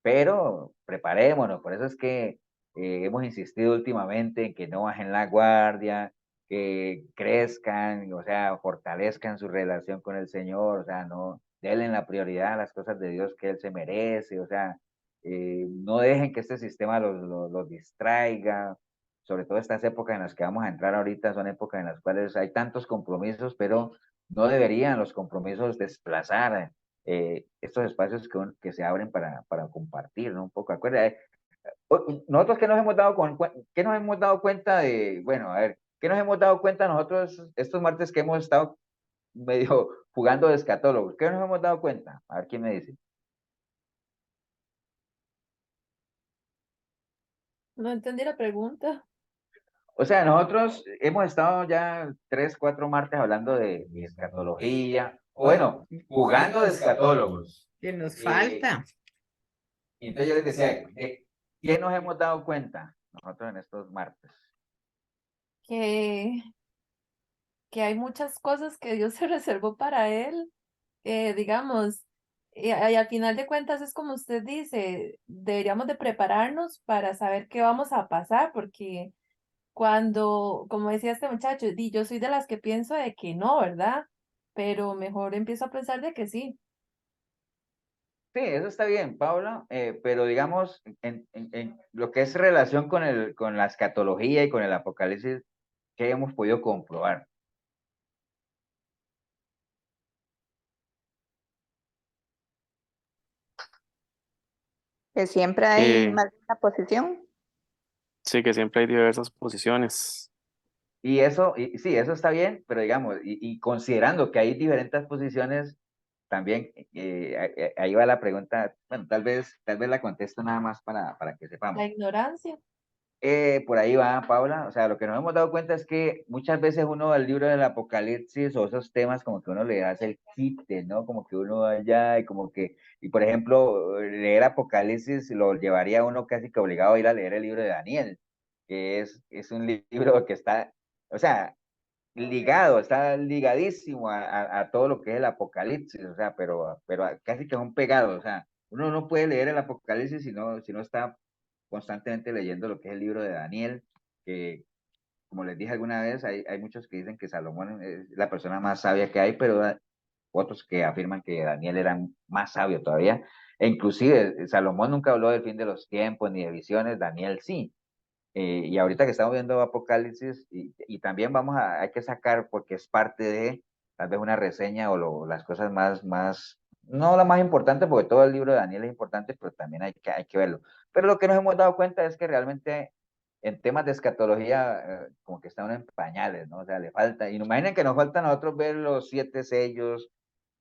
Pero preparémonos, por eso es que hemos insistido últimamente en que no bajen la guardia, que crezcan, o sea, fortalezcan su relación con el Señor, o sea, no denle la prioridad a las cosas de Dios que Él se merece, o sea, no dejen que este sistema los distraiga, sobre todo estas épocas en las que vamos a entrar ahorita, son épocas en las cuales hay tantos compromisos, pero no deberían los compromisos desplazar estos espacios que se abren para compartir, ¿no? Un poco, acuérdate, nosotros que nos hemos que nos hemos dado cuenta de, bueno, a ver, ¿qué nos hemos dado cuenta nosotros estos martes que hemos estado medio jugando de escatólogos? ¿Qué nos hemos dado cuenta? A ver quién me dice. No entendí la pregunta. O sea, nosotros hemos estado ya 3, 4 martes hablando de escatología, o bueno, jugando de escatólogos. Que nos Eh, falta. y entonces yo les decía, ¿de qué nos hemos dado cuenta nosotros en estos martes? Que, que hay muchas cosas que Dios se reservó para él, digamos, y al final de cuentas es como usted dice, deberíamos de prepararnos para saber qué vamos a pasar, porque cuando, como decía este muchacho, yo soy de las que pienso de que no, ¿verdad? Pero mejor empiezo a pensar de que sí. Sí, eso está bien, Paula, pero digamos, en lo que es relación con la escatología y con el apocalipsis, ¿qué hemos podido comprobar? Que siempre hay Que más de una posición. sí, que siempre hay diversas posiciones. Y eso, y sí, eso está bien, pero digamos, y considerando que hay diferentes posiciones, también ahí va la pregunta, bueno, tal vez la contesto nada más para que La sepamos. ignorancia. Por ahí va, Paula. O sea, lo que nos hemos dado cuenta es que muchas veces uno al libro del Apocalipsis o esos temas como que uno le hace el quite, ¿no? Como que uno allá y como que, y por ejemplo, leer Apocalipsis lo llevaría a uno casi que obligado a ir a leer el libro de Daniel, que es un libro que está, o sea, ligado, está ligadísimo a todo lo que es el Apocalipsis, o sea, pero casi que son pegados, o sea, uno no puede leer el Apocalipsis si no está constantemente leyendo lo que es el libro de Daniel, que como les dije alguna vez, hay muchos que dicen que Salomón es la persona más sabia que hay, pero otros que afirman que Daniel era más sabio todavía. E inclusive Salomón nunca habló del fin de los tiempos ni de visiones, Daniel sí. Y ahorita que estamos viendo Apocalipsis, y también hay que sacar, porque es parte de tal vez una reseña o las cosas no la más importante, porque todo el libro de Daniel es importante, pero también hay que verlo. Pero lo que nos hemos dado cuenta es que realmente en temas de escatología, como que está uno en pañales, ¿no? O sea, le falta, y imaginen que nos falta a nosotros ver los 7 sellos,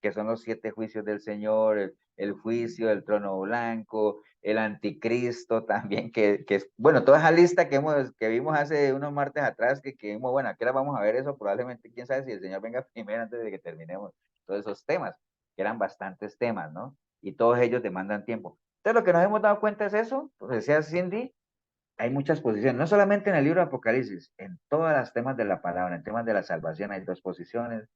que son los 7 juicios del Señor, el juicio del trono blanco, el anticristo también, bueno, toda esa lista que vimos hace unos martes atrás, que vimos, bueno, ¿a qué hora vamos a ver eso? Probablemente, quién sabe si el Señor venga primero antes de que terminemos todos esos temas, que eran bastantes temas, ¿no? Y todos ellos demandan tiempo. Entonces, lo que nos hemos dado cuenta es eso, pues decía Cindy, hay muchas posiciones, no solamente en el libro de Apocalipsis, en todos los temas de la palabra, en temas de la salvación hay 2 posiciones,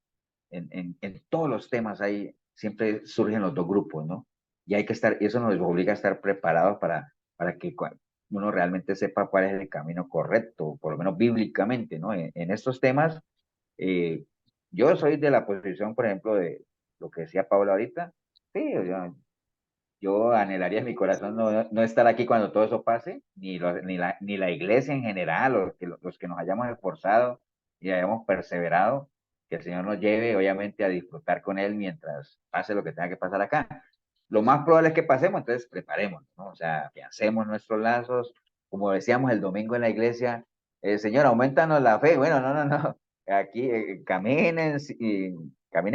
en todos los temas hay, siempre surgen los 2 grupos, ¿no? Y hay que estar, eso nos obliga a estar preparados para que uno realmente sepa cuál es el camino correcto, por lo menos bíblicamente, ¿no? En estos temas, eh, yo soy de la posición, por ejemplo, de lo que decía Pablo ahorita, sí, yo anhelaría en mi corazón no estar aquí cuando todo eso pase, ni la iglesia en general, los que nos hayamos esforzado y hayamos perseverado, que el Señor nos lleve, obviamente, a disfrutar con Él mientras pase lo que tenga que pasar acá. Lo más probable es que pasemos, entonces preparemos, ¿no? O sea, afiancemos nuestros lazos, como decíamos el domingo en la iglesia, Señor, aumentanos la fe. Bueno, no. Aquí caminen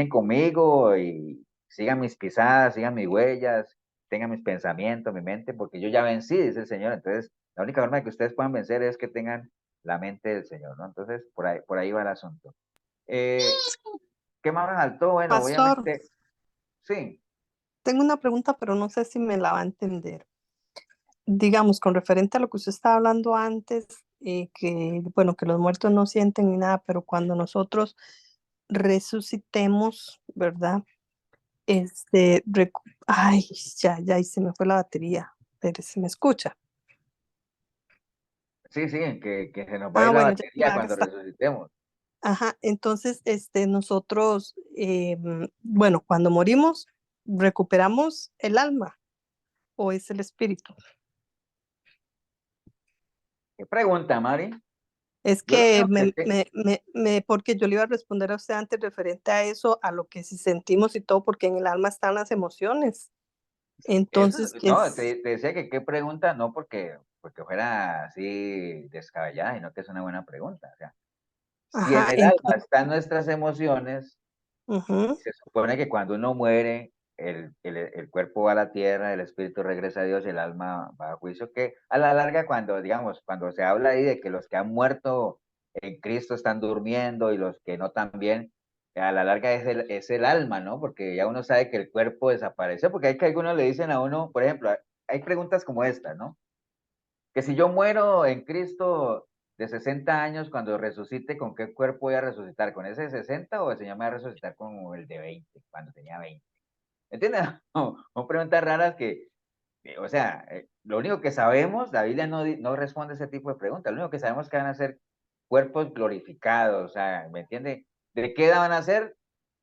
conmigo y sigan mis pisadas, sigan mis huellas, tengan mis pensamientos, mi mente, porque yo ya vencí, dice el Señor. Entonces, la única forma de que ustedes puedan vencer es que tengan la mente del Señor, ¿no? Entonces, por ahí va el asunto. ¿Qué más me faltó? Bueno, Pastor, obviamente, sí. tengo una pregunta, pero no sé si me la va a entender. Digamos, con referente a lo que usted estaba hablando antes, que, bueno, que los muertos no sienten ni nada, pero cuando nosotros resucitemos, ¿verdad? Ay, ya, y se me fue la batería. Pero se me escucha. Sí, que se nos va a ir la Bueno, ya me batería va a cuando gastar. resucitemos. Ajá, entonces, nosotros, bueno, cuando morimos, ¿recuperamos el alma o es el espíritu? ¿Qué pregunta, Mari? Es Yo lo que único que sé, porque yo le iba a responder a usted antes referente a eso, a lo que si sentimos y todo, porque en el alma están las emociones. eso, Entonces, ¿qué no, es? te decía que qué pregunta, no porque fuera así descabellada, sino que es una buena pregunta. O sea, si en Ajá, el alma están nuestras emociones, ujú, se supone que cuando uno muere, el cuerpo va a la tierra, el espíritu regresa a Dios y el alma va a juicio, que a la larga cuando, digamos, cuando se habla ahí de que los que han muerto en Cristo están durmiendo y los que no también, a la larga es el alma, ¿no? Porque ya uno sabe que el cuerpo desapareció, porque hay que algunos le dicen a uno, por ejemplo, hay preguntas como esta, ¿no? Que si yo muero en Cristo de 60 años, cuando resucite, ¿con qué cuerpo voy a resucitar? ¿Con ese de 60 o el Señor me va a resucitar con el de 20, cuando tenía 20? ¿Entiendes? Son preguntas raras o sea, lo único que sabemos, la Biblia no responde ese tipo de preguntas, lo único que sabemos es que van a ser cuerpos glorificados, o sea, ¿me entiende? ¿De qué edad van a ser?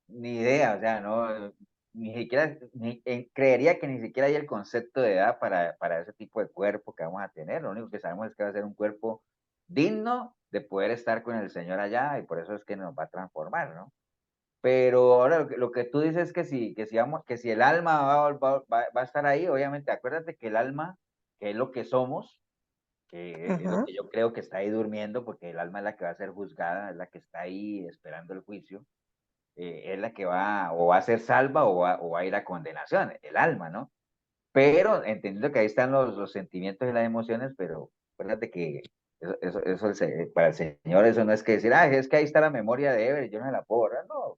Ni idea, o sea, no, ni siquiera, creería que ni siquiera hay el concepto de edad para ese tipo de cuerpo que vamos a tener. Lo único que sabemos es que va a ser un cuerpo digno de poder estar con el Señor allá y por eso es que nos va a transformar, ¿no? Pero ahora lo que tú dices es que si el alma va a estar ahí, obviamente, acuérdate que el alma, que es lo que somos, que es lo ajá. que yo creo que está ahí durmiendo, porque el alma es la que va a ser juzgada, es la que está ahí esperando el juicio, es la que va a ser salva o va a ir a condenación, el alma, ¿no? Pero entendiendo que ahí están los sentimientos y las emociones, pero acuérdate que para el Señor eso no es que decir, es que ahí está la memoria de Ever, yo no me la puedo borrar, no,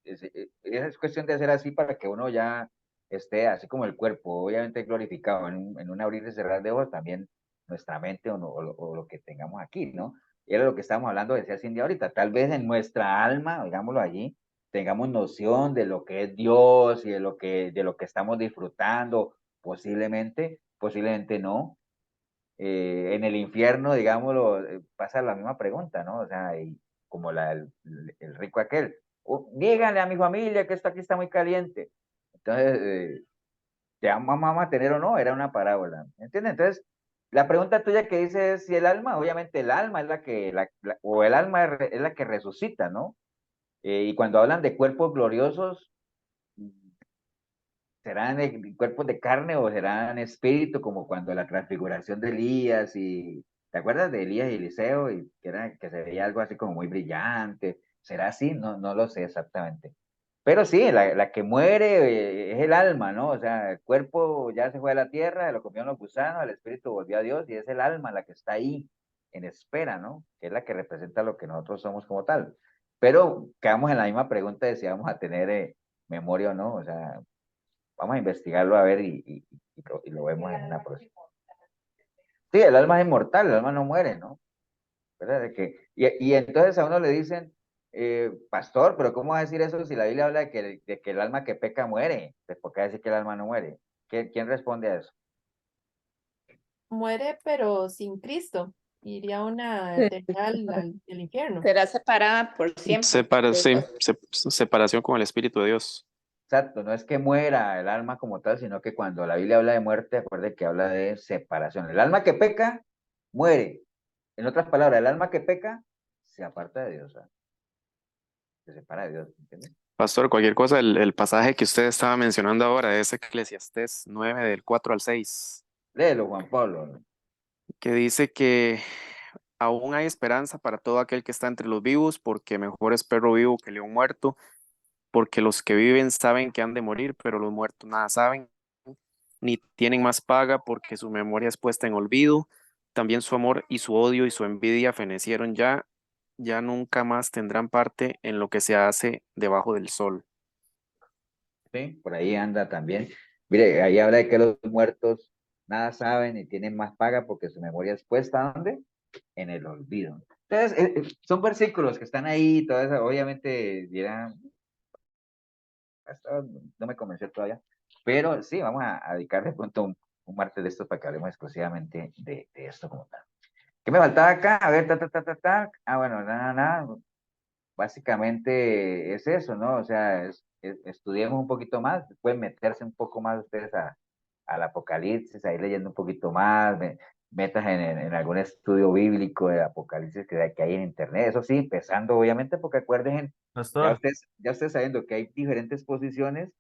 es cuestión de hacer así para que uno ya esté así como el cuerpo, obviamente glorificado en un abrir y cerrar de ojos, también nuestra mente o lo que tengamos aquí, ¿no? Y era lo que estábamos hablando, decía Cindy ahorita, tal vez en nuestra alma, digámoslo allí, tengamos noción de lo que es Dios y de lo que estamos disfrutando, posiblemente no. En el infierno, digámoslo, pasa la misma pregunta, ¿no? O sea, como el rico aquel, díganle a mi familia que esto aquí está muy caliente. Entonces, te vamos a mantener o no, era una parábola, ¿entiendes? Entonces, la pregunta tuya que dice es si el alma, obviamente el alma es la que, o el alma es la que resucita, ¿no? Y cuando hablan de cuerpos gloriosos, ¿serán cuerpos de carne o serán espíritu, como cuando la transfiguración de Elías y, ¿te acuerdas de Elías y Eliseo? Y que se veía algo así como muy brillante. ¿Será así? No, no lo sé exactamente. Pero sí, la que muere es el alma, ¿no? O sea, el cuerpo ya se fue a la tierra, lo comieron los gusanos, el espíritu volvió a Dios y es el alma la que está ahí en espera, ¿no? Que es la que representa lo que nosotros somos como tal. Pero quedamos en la misma pregunta de si vamos a tener memoria o no. O sea, vamos a investigarlo a ver y lo vemos en una próxima. Sí, el alma es inmortal, el alma no muere, ¿no? ¿Verdad? Y entonces a uno le dicen, pastor, pero ¿cómo va a decir eso si la Biblia habla de que el alma que peca muere? Pues, ¿por qué decir que el alma no muere? ¿Quién responde a eso? Muere, pero sin Cristo. Iría a una eternidad al infierno. Será separada por siempre. Sí, separación con el Espíritu de Dios. Exacto, no es que muera el alma como tal, sino que cuando la Biblia habla de muerte, acuerde que habla de separación. El alma que peca, muere. En otras palabras, el alma que peca, se aparta de Dios, ¿sabes? Se separa de Dios, ¿entiendes? Pastor, cualquier cosa, el pasaje que usted estaba mencionando ahora es Eclesiastés 9 del 4 al 6, Léelo, Juan Pablo. que dice que aún hay esperanza para todo aquel que está entre los vivos, porque mejor es perro vivo que león muerto, porque los que viven saben que han de morir, pero los muertos nada saben, ni tienen más paga, porque su memoria es puesta en olvido. También su amor y su odio y su envidia fenecieron ya, ya nunca más tendrán parte en lo que se hace debajo del sol. Sí, por ahí anda también. Mire, ahí habla de que los muertos nada saben y tienen más paga porque su memoria es puesta, ¿dónde? En el olvido. Entonces, son versículos que están ahí, todo eso, obviamente dirán, "Pastor, no me convenció todavía", pero sí, vamos a dedicar de pronto un martes de estos para que hablemos exclusivamente de esto como tal. ¿Qué me faltaba acá? A ver, bueno, nada. Básicamente es eso, ¿no? O sea, estudiemos un poquito más, pueden meterse un poco más ustedes al Apocalipsis, ahí leyendo un poquito más, metas en algún estudio bíblico de Apocalipsis que hay en Internet, eso sí, empezando obviamente, porque acuérdense, Pastor, ya ustedes sabiendo que hay diferentes posiciones,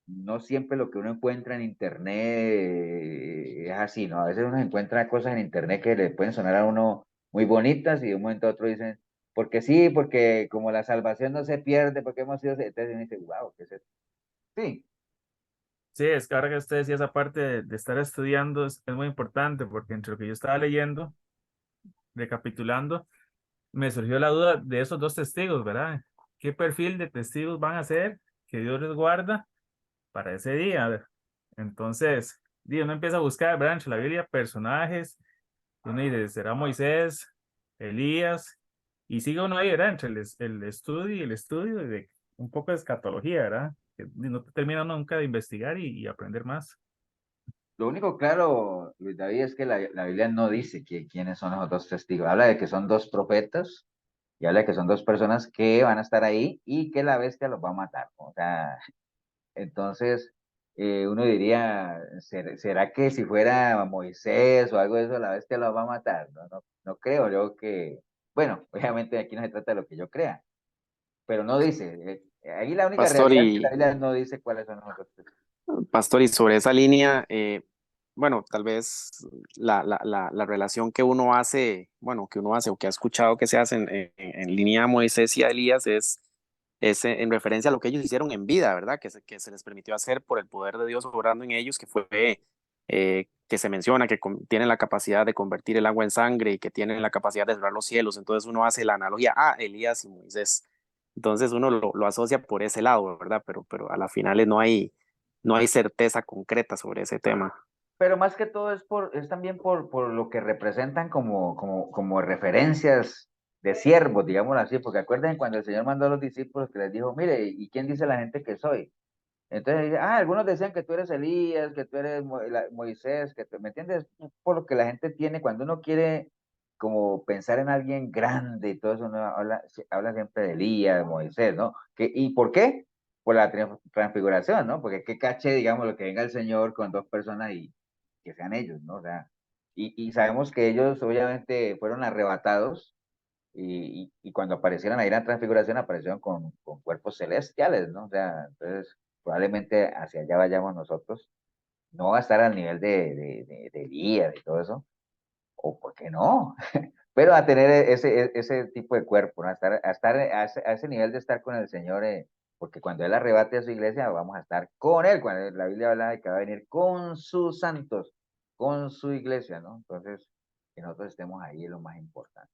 no siempre lo que uno encuentra en Internet es así, ¿no? A veces uno encuentra cosas en Internet que le pueden sonar a uno muy bonitas y de un momento a otro dicen, porque sí, porque como la salvación no se pierde, porque hemos sido, entonces uno dice, wow, ¿qué es esto? Sí, sí, es que ahora que usted decía esa parte de estar estudiando es muy importante porque entre lo que yo estaba leyendo, recapitulando, me surgió la duda de esos dos testigos, ¿verdad? ¿Qué perfil de testigos van a ser que Dios les guarda para ese día? Entonces, uno empieza a buscar, ¿verdad? Entre la Biblia, personajes, y uno dice, ¿será Moisés, Elías? Y sigue uno ahí, ¿verdad? Entre el estudio y el estudio de un poco de escatología, ¿verdad? Que no termina uno nunca de investigar y aprender más. lo único claro, Luis David, es que la Biblia no dice quiénes son los dos testigos, habla de que son dos profetas y habla de que son dos personas que van a estar ahí y que la bestia los va a matar, ¿no? O sea, entonces, uno diría, ¿será que si fuera Moisés o algo de eso, la bestia lo va a matar? No, no, no creo yo que, bueno, obviamente aquí no se trata de lo que yo crea, pero no dice, ahí la única Pastor, realidad es que la Biblia no dice cuáles son los otros. y sobre esa línea, bueno, tal vez la relación que uno hace, bueno, que uno hace o que ha escuchado que se hace en línea a Moisés y a Elías es en referencia a lo que ellos hicieron en vida, ¿verdad? Que se les permitió hacer por el poder de Dios obrando en ellos, que fue que se menciona que tienen la capacidad de convertir el agua en sangre y que tienen la capacidad de cerrar los cielos. Entonces uno hace la analogía a Elías y Moisés. Entonces uno lo asocia por ese lado, ¿verdad? Pero a la final no hay certeza concreta sobre ese tema. Pero más que todo es también por lo que representan como referencias de siervos, digámoslo así, porque acuérdense cuando el Señor mandó a los discípulos que les dijo, mire, ¿y quién dice la gente que soy? Entonces dice, algunos decían que tú eres Elías, que tú eres Moisés, ¿me entiendes? Por lo que la gente tiene, cuando uno quiere como pensar en alguien grande y todo eso, uno habla siempre de Elías, de Moisés, ¿no? ¿Y por qué? por la transfiguración, ¿no? Porque qué caché, digamos, lo que venga el Señor con dos personas y que sean ellos, ¿no? O sea, y sabemos que ellos obviamente fueron arrebatados y cuando aparecieron ahí en la transfiguración aparecieron con cuerpos celestiales, ¿no? O sea, entonces probablemente hacia allá vayamos nosotros. No va a estar al nivel de Elías y todo eso, o por qué no, pero a tener ese tipo de cuerpo, ¿no? A ese nivel de estar con el Señor, porque cuando Él arrebate a su iglesia, vamos a estar con Él. Cuando la Biblia habla de que va a venir con sus santos, con su iglesia, ¿no? Entonces, que nosotros estemos ahí es lo más importante.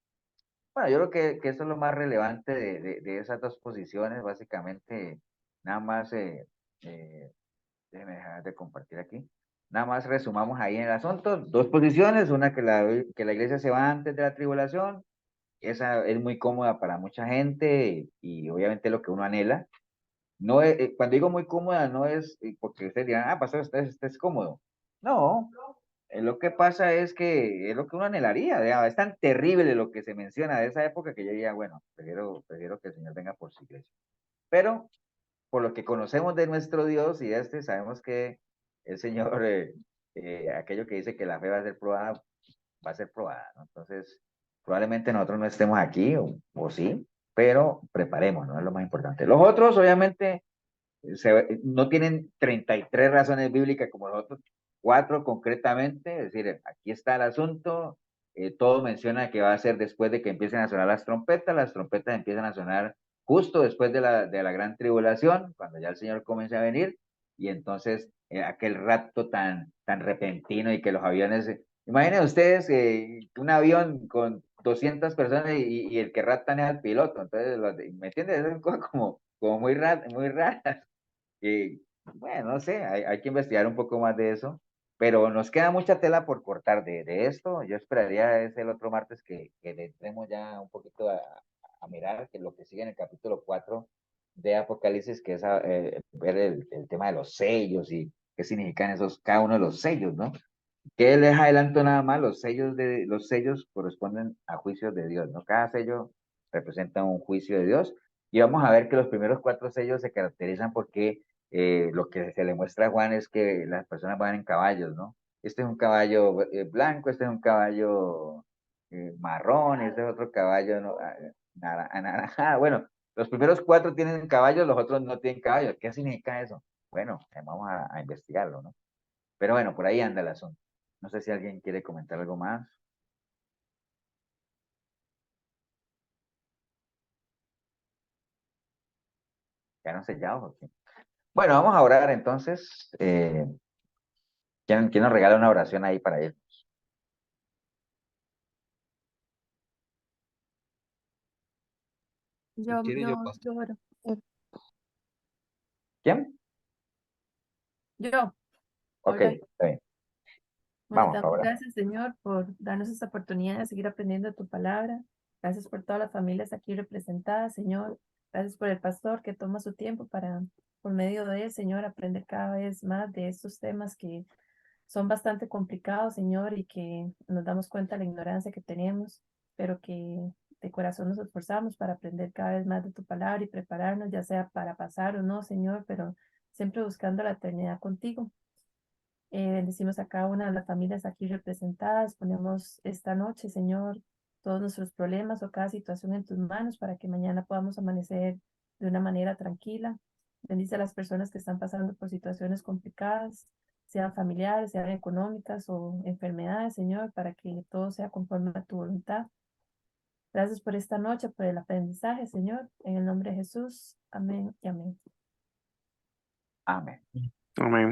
Bueno, yo creo que eso es lo más relevante de esas dos posiciones, básicamente, nada más, déjeme dejar de compartir aquí. Nada más resumamos ahí en el asunto, dos posiciones, una que la iglesia se va antes de la tribulación, esa es muy cómoda para mucha gente y obviamente lo que uno anhela. No es, cuando digo muy cómoda, no es porque ustedes dirán, ah, pastor, usted es cómodo. No, lo que pasa es que es lo que uno anhelaría, ¿verdad? Es tan terrible lo que se menciona de esa época que yo diría, bueno, prefiero que el Señor venga por su iglesia. Pero por lo que conocemos de nuestro Dios y sabemos que el Señor, aquello que dice que la fe va a ser probada, ¿no? Entonces, probablemente nosotros no estemos aquí, o sí, pero preparemos, ¿no? Es lo más importante. Los otros, obviamente, no tienen 33 razones bíblicas como los otros, 4 concretamente, es decir, aquí está el asunto, todo menciona que va a ser después de que empiecen a sonar las trompetas empiezan a sonar justo después de la gran tribulación, cuando ya el Señor comience a venir, y entonces aquel rapto tan repentino y que los aviones, imaginen ustedes un avión con 200 personas y el que raptan es al piloto, entonces, ¿me entiendes? Es como muy rara. Bueno, no sé, hay que investigar un poco más de eso, pero nos queda mucha tela por cortar de esto. Yo esperaría es el otro martes que le entremos ya un poquito a mirar que lo que sigue en el capítulo 4 de Apocalipsis, que es ver el tema de los sellos y qué significan cada uno de los sellos, ¿no? Que les adelanto nada más, los sellos corresponden a juicios de Dios, ¿no? Cada sello representa un juicio de Dios y vamos a ver que los primeros 4 sellos se caracterizan porque lo que se le muestra a Juan es que las personas van en caballos, ¿no? Este es un caballo blanco, este es un caballo marrón, este es otro caballo ¿no? Anaranjado. Bueno, los primeros 4 tienen caballos, los otros no tienen caballos. ¿Qué significa eso? Bueno, vamos a investigarlo, ¿no? Pero bueno, por ahí anda el asunto. No sé si alguien quiere comentar algo más. ¿Ya no sellados o qué? Bueno, vamos a orar entonces. ¿Quién nos regala una oración ahí para ir? Yo, quiere yo, yo, pastor. yo oro. ¿Quién? Yo, Ok, Olga. está bien. Bueno, Vamos a damos orar. gracias, Señor, por darnos esta oportunidad de seguir aprendiendo tu palabra. Gracias por todas las familias aquí representadas, Señor. Gracias por el pastor que toma su tiempo para, por medio de él, Señor, aprender cada vez más de estos temas que son bastante complicados, Señor, y que nos damos cuenta de la ignorancia que tenemos, pero que de corazón nos esforzamos para aprender cada vez más de tu palabra y prepararnos, ya sea para pasar o no, Señor, pero siempre buscando la eternidad contigo. Bendecimos a cada una de las familias aquí representadas. Ponemos esta noche, Señor, todos nuestros problemas o cada situación en tus manos para que mañana podamos amanecer de una manera tranquila. Bendice a las personas que están pasando por situaciones complicadas, sean familiares, sean económicas o enfermedades, Señor, para que todo sea conforme a tu voluntad. Gracias por esta noche, por el aprendizaje, Señor. En el nombre de Jesús. Amén y amén. Amén. Amén.